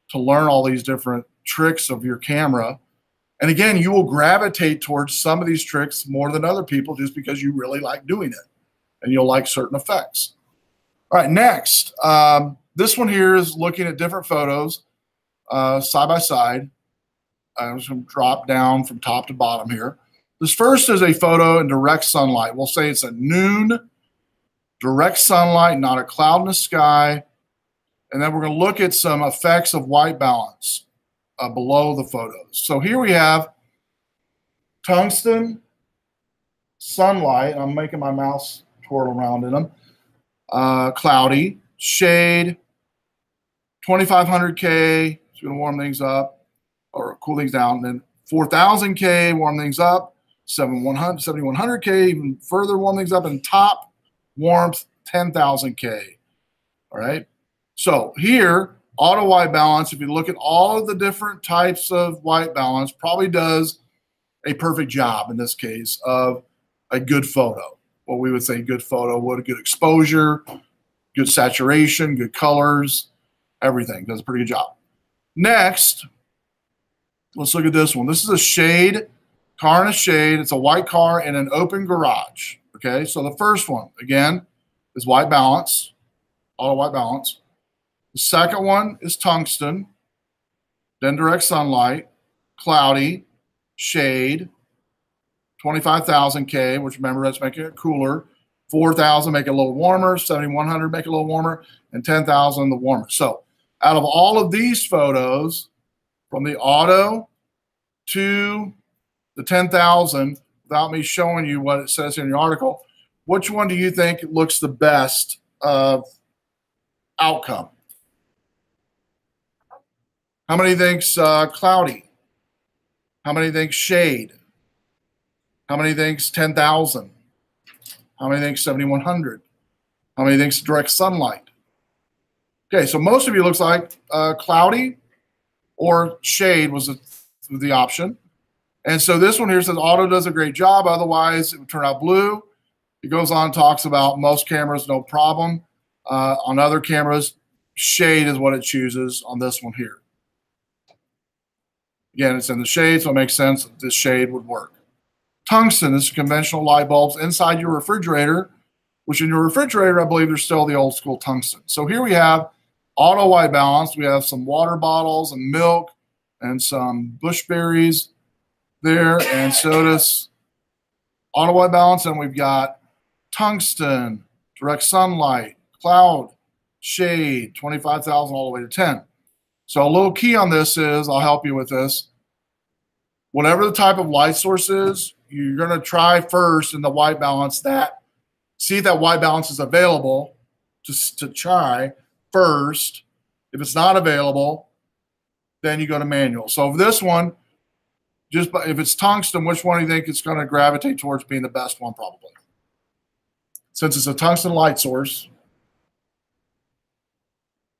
to learn all these different tricks of your camera. And again, you will gravitate towards some of these tricks more than other people just because you really like doing it and you'll like certain effects. All right, next. This one here is looking at different photos side by side. I'm just going to drop down from top to bottom here. This first is a photo in direct sunlight. We'll say it's at noon, direct sunlight, not a cloud in the sky. And then we're going to look at some effects of white balance below the photos. So here we have tungsten, sunlight. I'm making my mouse twirl around in them. Cloudy, shade, 2500K. It's going to warm things up or cool things down. And then 4000K, warm things up. 7100K, even further warm things up. And top warmth, 10,000K. All right. So here, auto white balance, if you look at all of the different types of white balance, probably does a perfect job in this case of a good photo. What we would say good photo, what a good exposure, good saturation, good colors, everything. Does a pretty good job. Next, let's look at this one. This is a shade, car in a shade. It's a white car in an open garage. Okay, so the first one, again, is white balance, auto white balance. The second one is tungsten, then direct sunlight, cloudy, shade, 25,000K, which remember that's making it cooler. 4,000 make it a little warmer, 7,100 make it a little warmer, and 10,000 the warmer. So out of all of these photos, from the auto to the 10,000, without me showing you what it says in your article, which one do you think looks the best outcome? How many thinks cloudy? How many thinks shade? How many thinks 10,000? How many thinks 7,100? How many thinks direct sunlight? Okay, so most of you looks like cloudy or shade was the option. And so this one here says auto does a great job. Otherwise, it would turn out blue. It goes on and talks about most cameras, no problem. On other cameras, shade is what it chooses on this one here. Again, it's in the shade, so it makes sense that this shade would work. Tungsten, this is conventional light bulbs inside your refrigerator, which in your refrigerator, I believe there's still the old school tungsten. So here we have auto white balance. We have some water bottles and milk and some bushberries there and sodas. Auto white balance, and we've got tungsten, direct sunlight, cloud, shade, 25,000 all the way to 10. So a little key on this is, I'll help you with this. Whatever the type of light source is, you're going to try first in the white balance that, see if that white balance is available to try first. If it's not available, then you go to manual. So for this one, just if it's tungsten, which one do you think it's going to gravitate towards being the best one probably? Since it's a tungsten light source,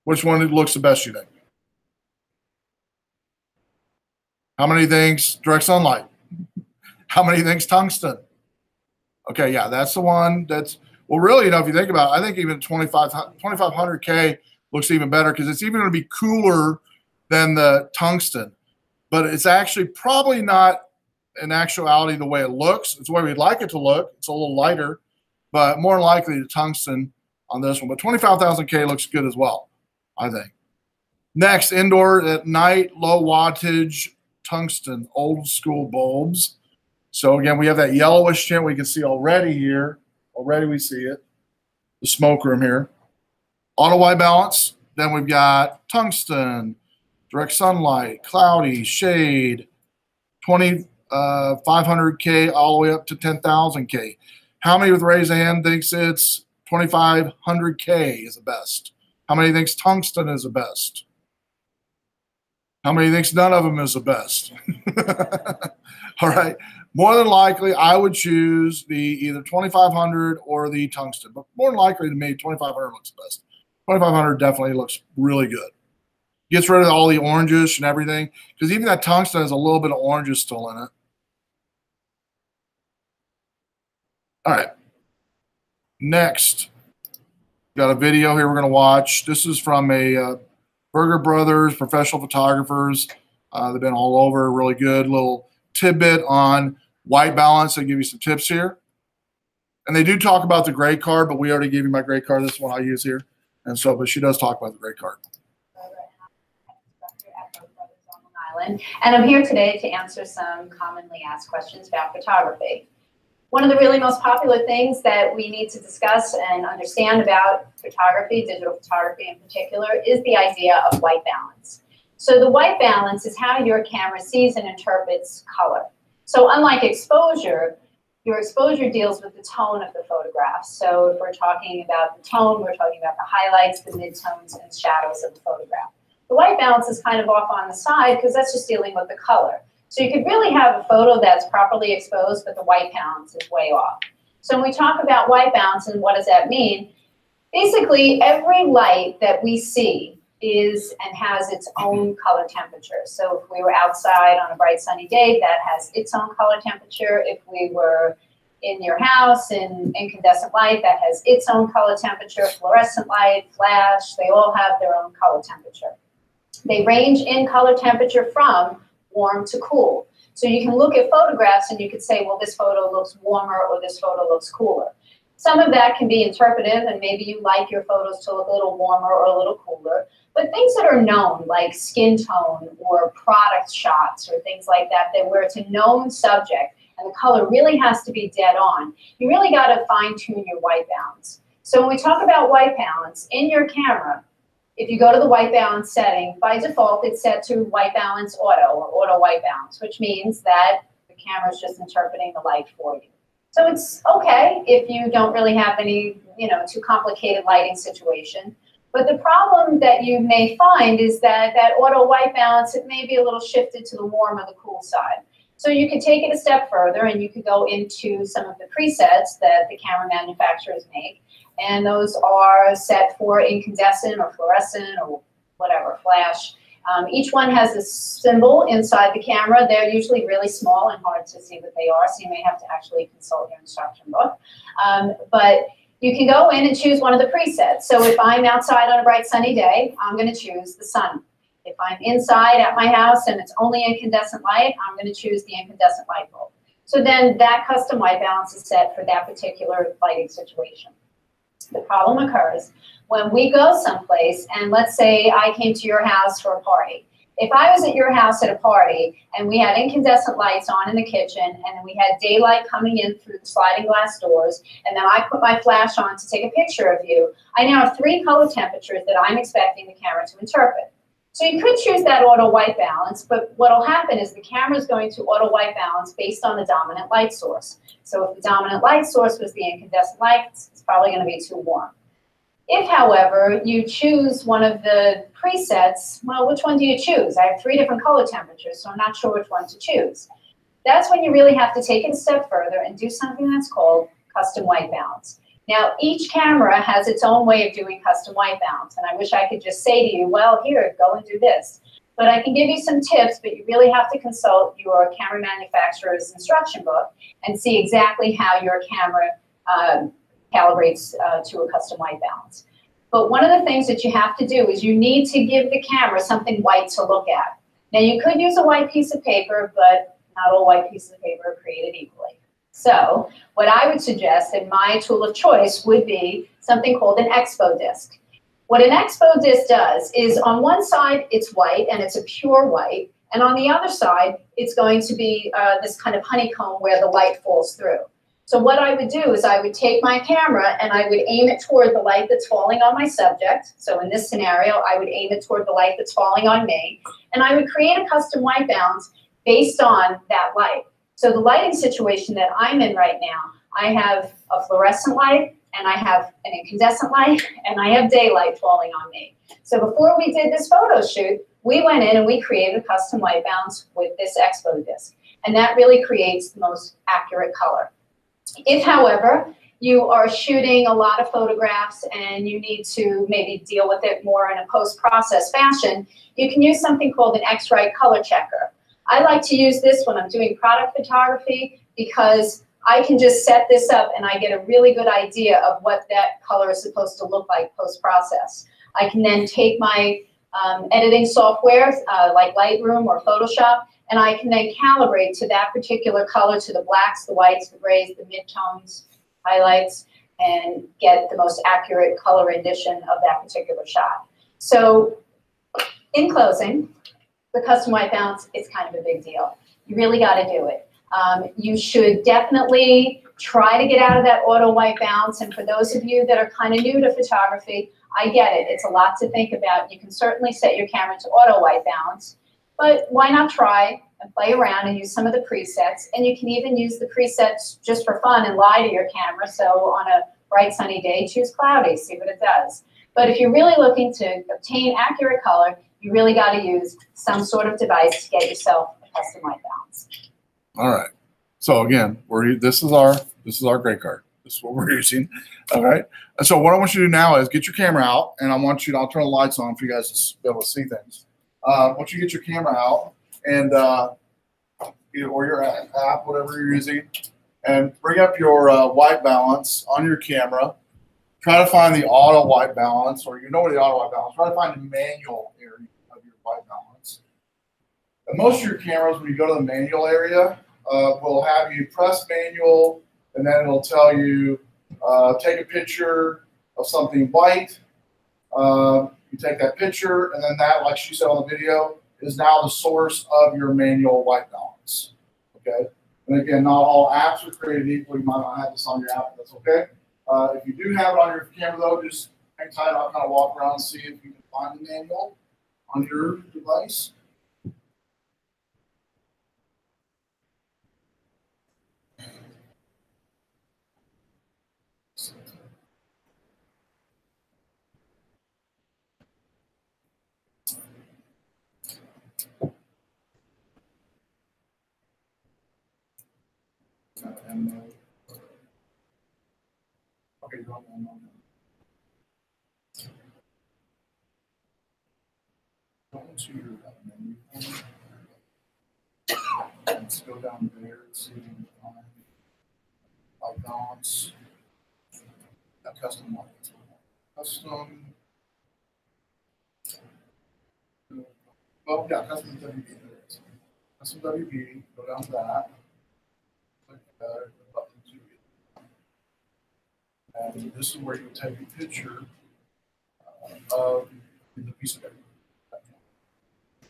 which one looks the best you think? How many thinks direct sunlight? How many thinks tungsten? Okay, yeah, that's the one that's, well, really, you know, if you think about it, I think even 2500K looks even better because it's even going to be cooler than the tungsten. But it's actually probably not in actuality the way it looks. It's the way we'd like it to look. It's a little lighter, but more likely the tungsten on this one. But 25,000K looks good as well, I think. Next, indoor at night, low wattage, tungsten, old school bulbs. So again, we have that yellowish tint we can see already here. Already we see it. The smoke room here. Auto white balance. Then we've got tungsten, direct sunlight, cloudy, shade, 2,500K all the way up to 10,000K. How many with raised hand thinks it's 2,500K is the best? How many thinks tungsten is the best? How many thinks none of them is the best? All right. More than likely, I would choose the either 2,500 or the tungsten. But more than likely to me, 2,500 looks best. 2,500 definitely looks really good. Gets rid of all the oranges and everything. Because even that tungsten has a little bit of oranges still in it. All right. Next, got a video here we're going to watch. This is from a Berger Brothers, professional photographers. They've been all over, really good little tidbit on white balance. They give you some tips here. And they do talk about the gray card, but we already gave you my gray card. This is what I use here. And so, but she does talk about the gray card. And I'm here today to answer some commonly asked questions about photography. One of the really most popular things that we need to discuss and understand about photography, digital photography in particular, is the idea of white balance. So the white balance is how your camera sees and interprets color. So unlike exposure, your exposure deals with the tone of the photograph. So if we're talking about the tone, we're talking about the highlights, the midtones, and shadows of the photograph. The white balance is kind of off on the side because that's just dealing with the color. So you could really have a photo that's properly exposed, but the white balance is way off. So when we talk about white balance and what does that mean, basically every light that we see is and has its own color temperature. So if we were outside on a bright sunny day, that has its own color temperature. If we were in your house in incandescent light, that has its own color temperature. Fluorescent light, flash, they all have their own color temperature. They range in color temperature from warm to cool. So you can look at photographs and you could say, well, this photo looks warmer or this photo looks cooler. Some of that can be interpretive, and maybe you like your photos to look a little warmer or a little cooler. But things that are known, like skin tone or product shots or things like that, where it's a known subject and the color really has to be dead on, you really got to fine-tune your white balance. So when we talk about white balance in your camera, if you go to the white balance setting, by default, it's set to white balance auto or auto white balance, which means that the camera is just interpreting the light for you. So it's okay if you don't really have any, too complicated lighting situation. But the problem that you may find is that that auto white balance, it may be a little shifted to the warm or the cool side. So you could take it a step further and you could go into some of the presets that the camera manufacturers make. And those are set for incandescent or fluorescent or whatever, flash. Each one has a symbol inside the camera. They're usually really small and hard to see what they are, so you may have to actually consult your instruction book. But you can go in and choose one of the presets. So if I'm outside on a bright sunny day, I'm going to choose the sun. If I'm inside at my house and it's only incandescent light, I'm going to choose the incandescent light bulb. So then that custom white balance is set for that particular lighting situation. The problem occurs when we go someplace, and let's say I came to your house for a party. If I was at your house at a party and we had incandescent lights on in the kitchen and we had daylight coming in through the sliding glass doors, and then I put my flash on to take a picture of you, I now have 3 color temperatures that I'm expecting the camera to interpret. So you could choose that auto white balance, but what will happen is the camera is going to auto white balance based on the dominant light source. So if the dominant light source was the incandescent light, it's probably going to be too warm. If, however, you choose one of the presets, well, which one do you choose? I have 3 different color temperatures, so I'm not sure which one to choose. That's when you really have to take it a step further and do something that's called custom white balance. Now, each camera has its own way of doing custom white balance, and I wish I could just say to you, well, here, go and do this. But I can give you some tips, but you really have to consult your camera manufacturer's instruction book and see exactly how your camera calibrates to a custom white balance. But one of the things that you have to do is you need to give the camera something white to look at. Now, you could use a white piece of paper, but not all white pieces of paper are created equally. So what I would suggest, and my tool of choice, would be something called an expo disc. What an expo disc does is on one side it's white and it's a pure white, and on the other side it's going to be this kind of honeycomb where the light falls through. So what I would do is I would take my camera and I would aim it toward the light that's falling on my subject. So in this scenario, I would aim it toward the light that's falling on me, and I would create a custom white balance based on that light. So the lighting situation that I'm in right now, I have a fluorescent light, and I have an incandescent light, and I have daylight falling on me. So before we did this photo shoot, we went in and we created a custom white balance with this expo disc. And that really creates the most accurate color. If, however, you are shooting a lot of photographs and you need to maybe deal with it more in a post-process fashion, you can use something called an X-Rite color checker. I like to use this when I'm doing product photography because I can just set this up and I get a really good idea of what that color is supposed to look like post-process. I can then take my editing software like Lightroom or Photoshop, and I can then calibrate to that particular color, to the blacks, the whites, the grays, the midtones, highlights, and get the most accurate color rendition of that particular shot. So in closing, the custom white balance is kind of a big deal. You really got to do it. You should definitely try to get out of that auto white balance. And for those of you that are kind of new to photography, I get it. It's a lot to think about. You can certainly set your camera to auto white balance, but why not try and play around and use some of the presets? And you can even use the presets just for fun and lie to your camera. So on a bright sunny day, choose cloudy, see what it does. But if you're really looking to obtain accurate color, you really got to use some sort of device to get yourself a custom white balance. All right. So again, this is our gray card. This is what we're using. All right. And so what I want you to do now is get your camera out, and I'll turn the lights on for you guys to be able to see things. Once you get your camera out and or your app, whatever you're using, and bring up your white balance on your camera. Try to find the auto white balance, or you know where the auto white balance. Try to find the manual area of your white balance. And most of your cameras, when you go to the manual area, will have you press manual, and then it'll tell you take a picture of something white. You take that picture, and then that, like she said on the video, is now the source of your manual white balance. Okay. And again, not all apps are created equal. You might not have this on your app, but that's okay. If you do have it on your camera, though, just hang tight. I'll kind of walk around and see if you can find the manual on your device. Okay, go on. Go into your menu. Let's go down there and see if we can find white balance. Custom white. Custom. Well, yeah, custom WB. There it is. Custom WB. Go down to that. Click the button to it. And this is where you take a picture of the piece of paper.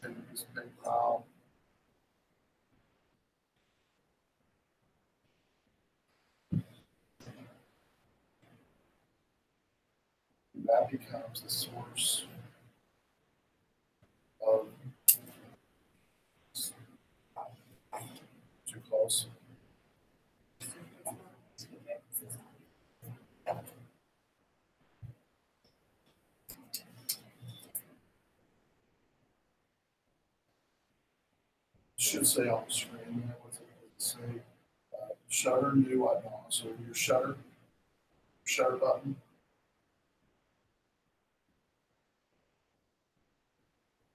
Take a piece of paper out. That becomes the source of too close. It should say on the screen there what's it say shutter new white balance. So your shutter button.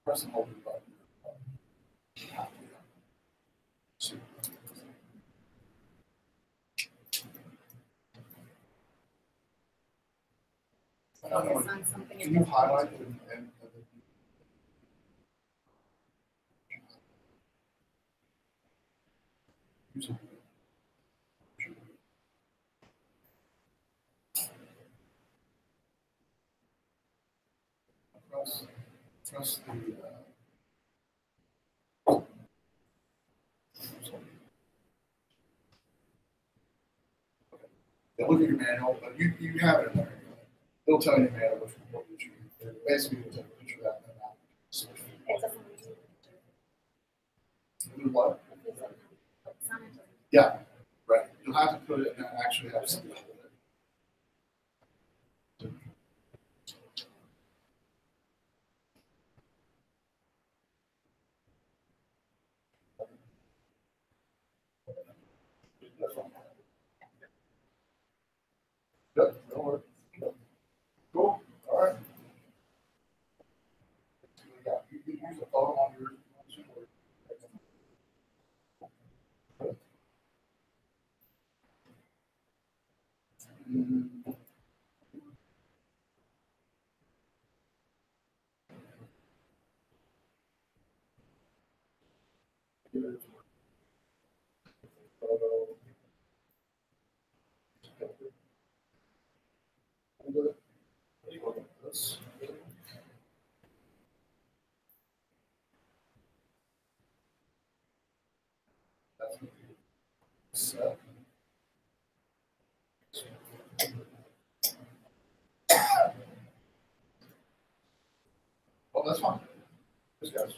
Press and hold the button. Can you highlight it and use it? Press the yeah, look at your manual, but you have it in there. It'll tell you in the manual what you do. Basically, you'll take a picture of that and then do what? Yeah, right. You'll have to put it and actually have something with it. Good. That'll work. Good. Cool. All right. Yeah, you can use a photo on your. Set. Oh, that's fine. This guy's.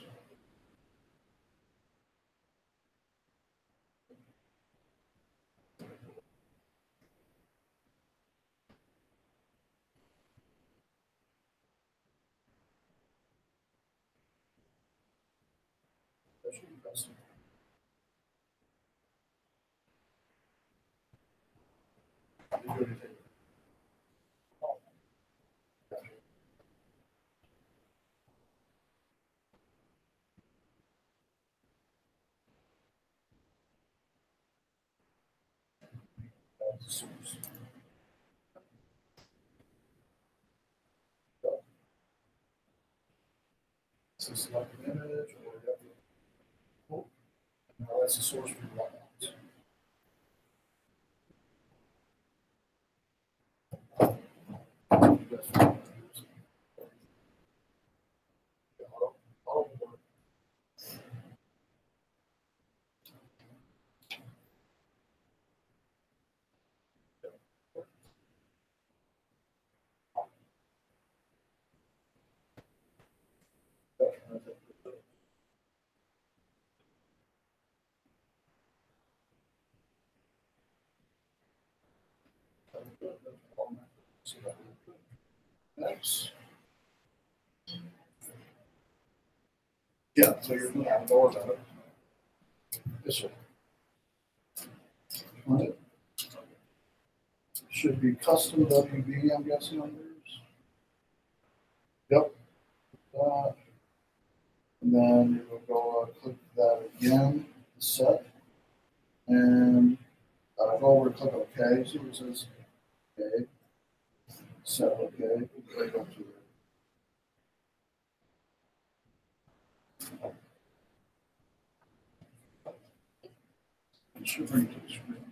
That should be best. So select an image or now that's the source for your route. Next. Yeah, so you're going to have more of it. This one. Right. Should be custom WB, I'm guessing on yours. Yep. And then you will go click that again, set, and go over and click OK. See what it says OK. Set OK. Click up to it. It should bring it to the screen.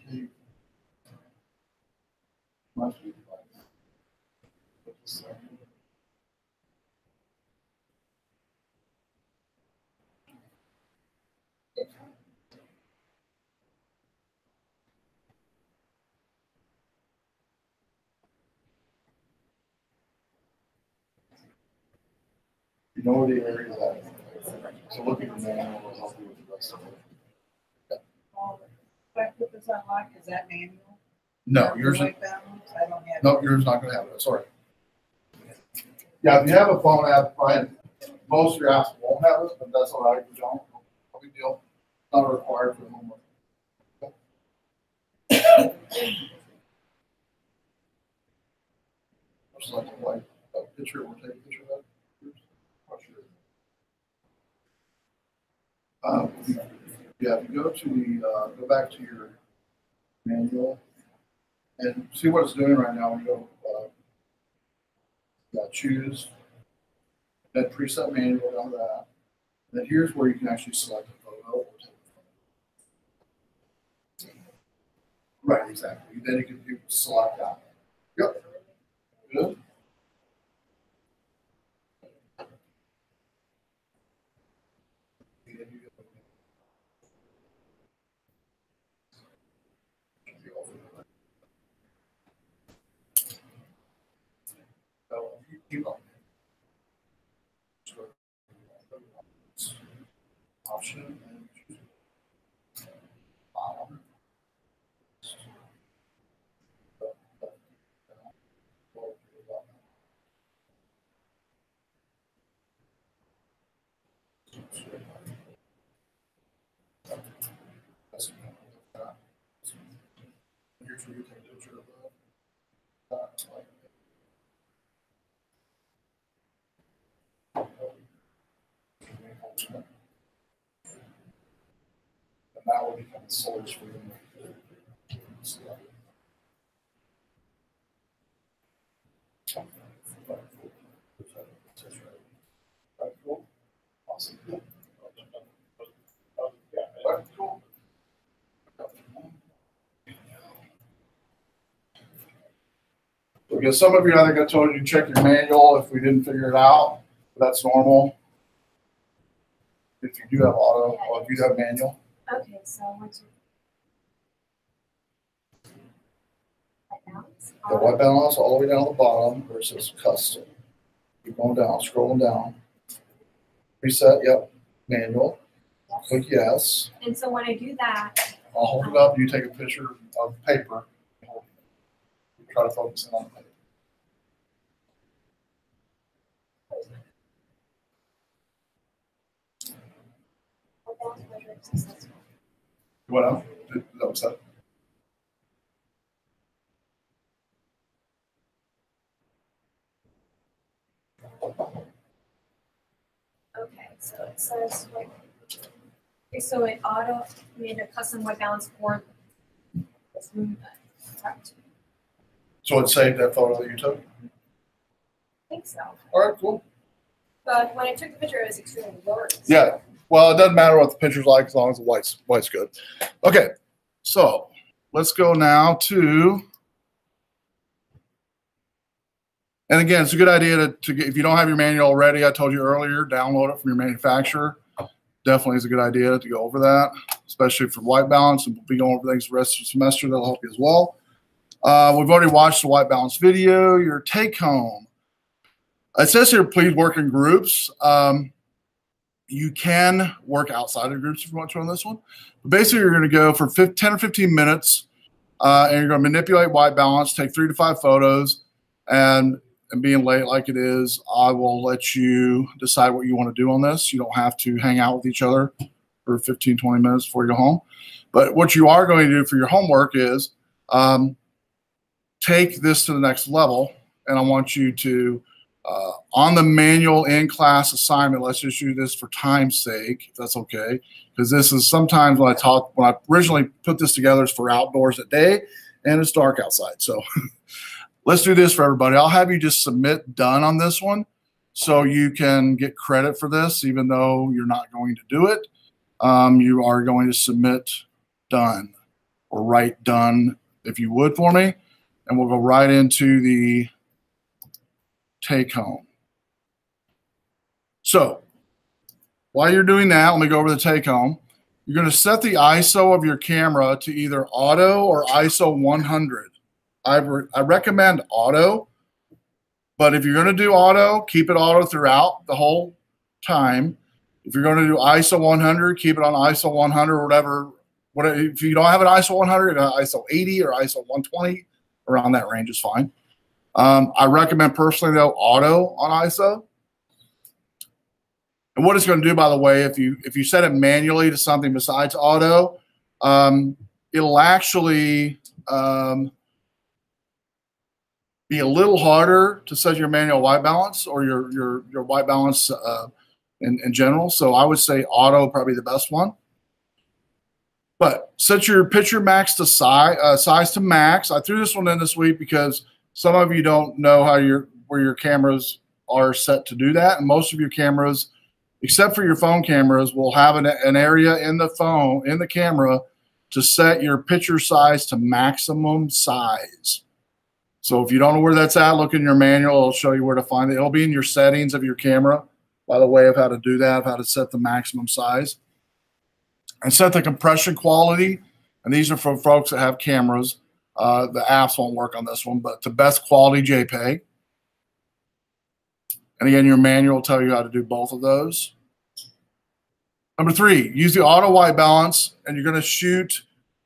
Okay. Must be you know the area that. So look at the manual will help you with the rest of it. What does that like? Is that manual? No, yours. White balance? I don't have. No, yours not going to have it. Sorry. Yeah, if you have a phone app, Brian, most of your apps won't have it, but that's all right. If you don't, no big deal. Not required for the homework. Just like a white picture, we'll take a picture of that. Not sure. Yeah, if you go to the, go back to your manual and see what it's doing right now. We go, choose that preset manual down to that. And then here's where you can actually select a photo. Or take a photo. Right, exactly. Then you can select that. Yep. Good. Option and choose bottom. Here's where you take a picture of that. And that will become the source for your Right, cool. Awesome. Because some of you, I think I told you to check your manual if we didn't figure it out. That's normal. If you do have auto, or if you do have manual. Okay, so once you white balance. The white balance all the way down to the bottom where it says custom. Keep going down, scrolling down. Reset, yep. Manual. Yes. Click yes. And so when I do that, I'll hold it up. You take a picture of paper. Try to focus in on the paper. white balance measure is successful. What else? Is that what's that? Okay, so it says like, okay, so it auto made a custom white balance for this movement. Correct. So it saved that photo that you took? I think so. All right, cool. But when I took the picture, it was extremely blurry. Yeah. Well, it doesn't matter what the picture's like as long as the white's good. Okay. So let's go now to, and again, it's a good idea to get, if you don't have your manual already, I told you earlier, download it from your manufacturer. Definitely is a good idea to go over that, especially for white balance, and we'll be going over things the rest of the semester. That'll help you as well. We've already watched the white balance video. Your take home. It says here, please work in groups. You can work outside of groups if you want to on this one. But basically, you're going to go for 10 or 15 minutes, and you're going to manipulate white balance, take 3 to 5 photos, and being late like it is, I will let you decide what you want to do on this. You don't have to hang out with each other for 15, 20 minutes before you go home. But what you are going to do for your homework is take this to the next level, and I want you to, on the manual in-class assignment, let's just do this for time's sake, if that's okay, because this is sometimes when I originally put this together, it's for outdoors at day, and it's dark outside. So let's do this for everybody. I'll have you just submit done on this one so you can get credit for this, even though you're not going to do it. You are going to submit done or write done, if you would, for me. And we'll go right into the take home. So while you're doing that, let me go over the take home. You're going to set the ISO of your camera to either auto or ISO 100. I recommend auto, but if you're going to do auto, keep it auto throughout the whole time. If you're going to do ISO 100, keep it on ISO 100 or whatever. If you don't have an ISO 100, ISO 80 or ISO 120, around that range is fine. I recommend personally, though, auto on ISO. And what it's going to do, by the way, if you set it manually to something besides auto, it'll actually be a little harder to set your manual white balance or your white balance in general. So I would say auto probably the best one. But set your picture max to size to max. I threw this one in this week because some of you don't know where your cameras are set to do that, and most of your cameras, except for your phone cameras, will have an area in the camera to set your picture size to maximum size. So if you don't know where that's at, look in your manual. It'll show you where to find it. It'll be in your settings of your camera, by the way, of how to do that, of how to set the maximum size. And set the compression quality. And these are for folks that have cameras. The apps won't work on this one, but to best quality JPEG. And again, your manual will tell you how to do both of those. Number 3, use the auto white balance, and you're going to shoot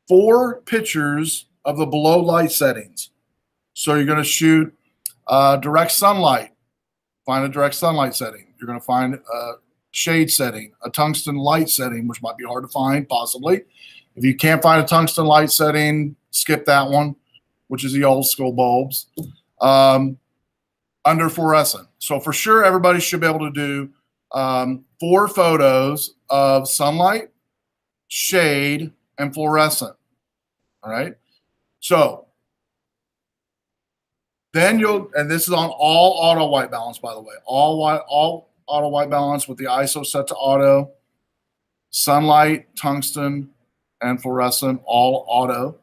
4 pictures of the below light settings. So you're going to shoot direct sunlight. Find a direct sunlight setting. You're going to find a shade setting, a tungsten light setting, which might be hard to find, possibly. If you can't find a tungsten light setting, skip that one, which is the old school bulbs. Under fluorescent. So for sure, everybody should be able to do 4 photos of sunlight, shade, and fluorescent. All right. So then and this is on all auto white balance, by the way, all auto white balance with the ISO set to auto, sunlight, tungsten, and fluorescent, all auto.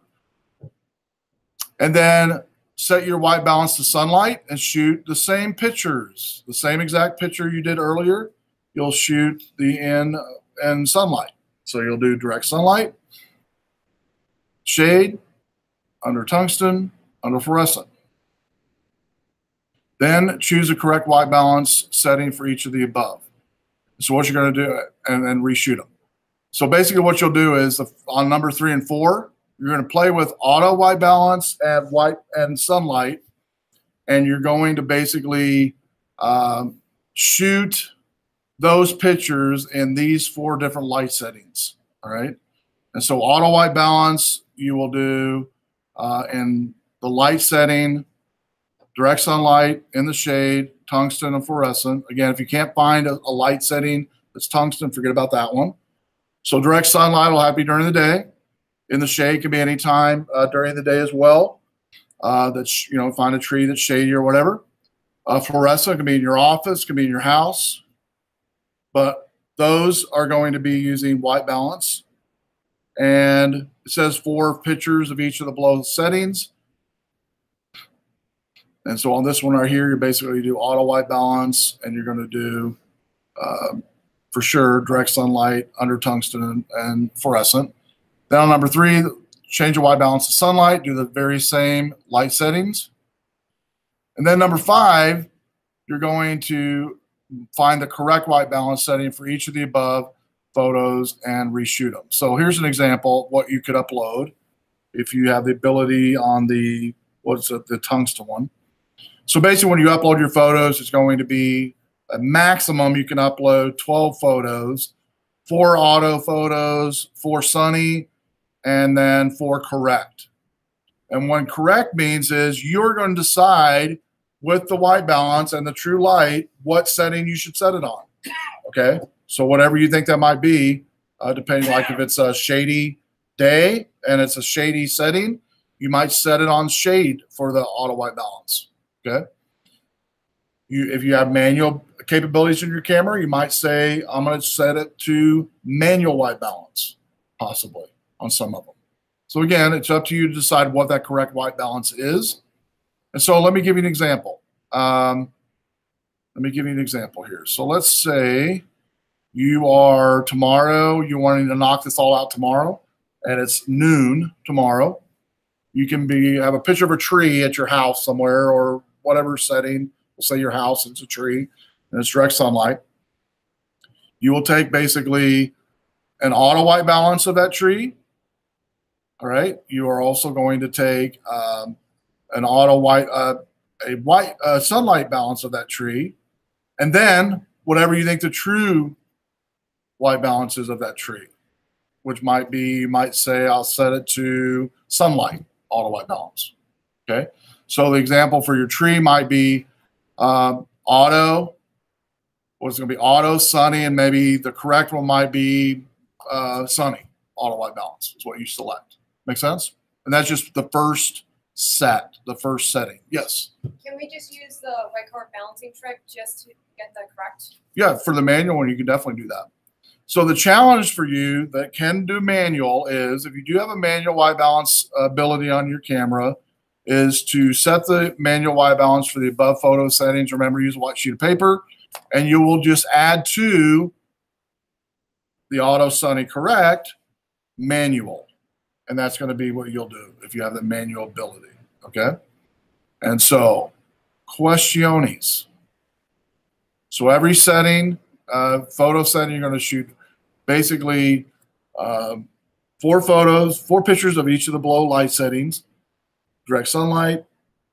And then set your white balance to sunlight and shoot the same pictures, the same exact picture you did earlier. You'll shoot the in sunlight. So you'll do direct sunlight, shade, under tungsten, under fluorescent. Then choose the correct white balance setting for each of the above. So what you're going to do, and then reshoot them. So basically what you'll do is on number 3 and 4, you're going to play with auto white balance and white and sunlight, and you're going to basically shoot those pictures in these 4 different light settings. All right. And so auto white balance, you will do in the light setting, direct sunlight, in the shade, tungsten, and fluorescent. Again, if you can't find a light setting that's tungsten, forget about that one. So direct sunlight will have to be during the day. In the shade can be any time during the day as well. That's, you know, find a tree that's shady or whatever. Fluorescent can be in your office, can be in your house. But those are going to be using white balance. And it says 4 pictures of each of the below settings. And so on this one right here, you basically do auto white balance, and you're going to do, for sure, direct sunlight, under tungsten, and fluorescent. Then on number 3, change the white balance to sunlight, do the very same light settings. And then number 5, you're going to find the correct white balance setting for each of the above photos and reshoot them. So here's an example of what you could upload if you have the ability on the, what's it, the tungsten one. So basically when you upload your photos, it's going to be a maximum you can upload 12 photos, 4 auto photos, 4 sunny, and then 4 correct. And what correct means is you're going to decide with the white balance and the true light what setting you should set it on. Okay, so whatever you think that might be, depending, like if it's a shady day and it's a shady setting, you might set it on shade for the auto white balance. Okay. If you have manual capabilities in your camera, you might say, I'm going to set it to manual white balance, possibly on some of them. So again, it's up to you to decide what that correct white balance is. And so let me give you an example. Here. So let's say you are tomorrow, you're wanting to knock this all out tomorrow, and it's noon tomorrow. You can have a picture of a tree at your house somewhere or whatever setting. We'll say your house, it's a tree, and it's direct sunlight. You will take basically an auto white balance of that tree. All right. You are also going to take an auto white, sunlight balance of that tree, and then whatever you think the true white balance is of that tree, which might be, you might say, I'll set it to sunlight, auto white balance. Okay. So the example for your tree might be auto, what's going to be auto, sunny, and maybe the correct one might be sunny, auto white balance is what you select. Make sense? And that's just the first set, the first setting. Yes? Can we just use the white color balancing trick just to get that correct? Yeah, for the manual one, you can definitely do that. So the challenge for you that can do manual is, if you do have a manual white balance ability on your camera, is to set the manual white balance for the above photo settings. Remember, use a white sheet of paper, and you will just add to the auto sunny correct manual. And that's going to be what you'll do if you have the manual ability. Okay. And so questiones. So every setting, photo setting, you're going to shoot basically 4 photos, 4 pictures of each of the below light settings. Direct sunlight,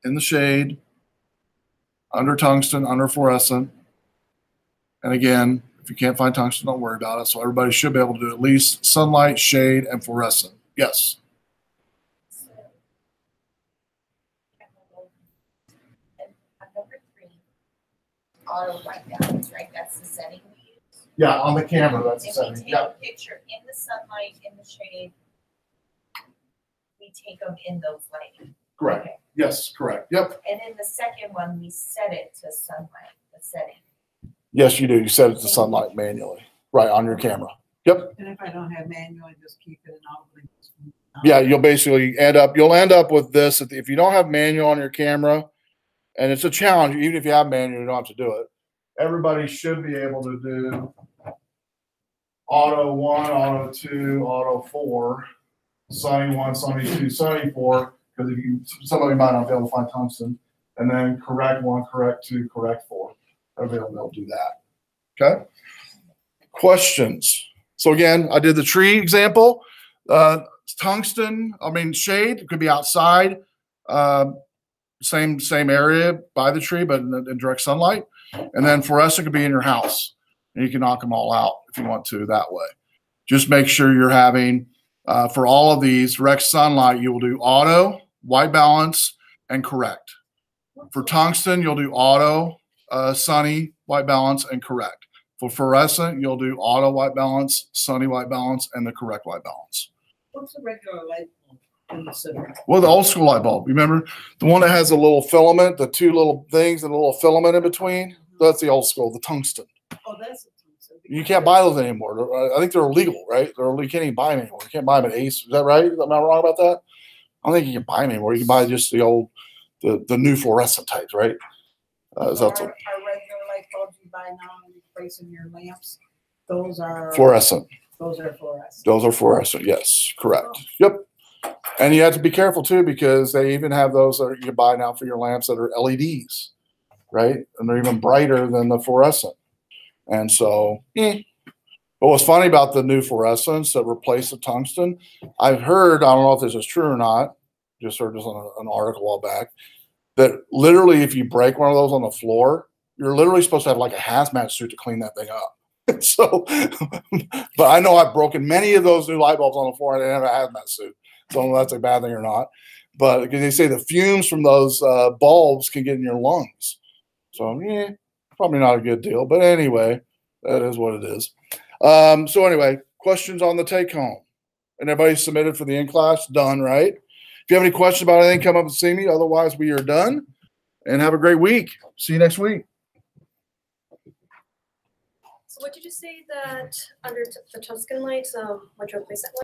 in the shade, under tungsten, under fluorescent. And again, if you can't find tungsten, don't worry about it. So everybody should be able to do at least sunlight, shade, and fluorescent. Yes? Number 3, auto white balance, right? That's the setting we use. Yeah, on the camera, that's the If setting. we take Yeah. a picture in the sunlight, in the shade, we take them in those lighting. Correct. Okay. Yes, correct. Yep. And in the second one, we set it to sunlight, the setting. Yes, you do. You set it to sunlight manually, right, on your camera. Yep. And if I don't have manual, I just keep it and I'll Yeah, you'll end up with this. If you don't have manual on your camera, and it's a challenge, even if you have manual, you don't have to do it. Everybody should be able to do auto 1, auto 2, auto 4, sunny 1, sunny 2, sunny 4, because somebody might not be able to find tungsten, and then correct 1, correct 2, correct 4. Everybody will do that. Okay? Questions? So again, I did the tree example. Tungsten, shade, it could be outside, same area by the tree, but in direct sunlight. And then fluorescent could be in your house. And you can knock them all out if you want to that way. Just make sure you're having, for all of these, direct sunlight, you will do auto, white balance, and correct. For tungsten, you'll do auto, sunny, white balance, and correct. For fluorescent, you'll do auto white balance, sunny white balance, and the correct white balance. What's a regular light bulb in the center? Well, the old school light bulb. Remember the one that has a little filament, the two little things and a little filament in between? That's the old school, the tungsten. Oh, that's a tungsten. You can't buy those anymore. I think they're illegal, right? You can't even buy them anymore. You can't buy them at Ace. Is that right? Am I wrong about that? I don't think you can buy them anymore. You can buy just the old, the new fluorescent types, right? Our regular light bulbs you buy now and replacing your lamps, those are fluorescent. Those are fluorescent. Those are fluorescent, yes, correct. Yep. And you have to be careful too, because they even have those that you can buy now for your lamps that are LEDs, right? And they're even brighter than the fluorescent. And so, But what's funny about the new fluorescents that replace the tungsten, I've heard, I don't know if this is true or not, just heard this on an article a while back, that literally if you break one of those on the floor, you're literally supposed to have like a hazmat suit to clean that thing up. So, but I know I've broken many of those new light bulbs on the floor and I didn't have a hazmat suit. So I don't know if that's a bad thing or not. But because they say the fumes from those bulbs can get in your lungs. So, probably not a good deal. But anyway, that is what it is. So anyway, questions on the take home. And everybody submitted for the in-class? Done, right? If you have any questions about anything, come up and see me. Otherwise, we are done. And have a great week. See you next week. So what did you say that under the Tuscan lights, what to replace that with?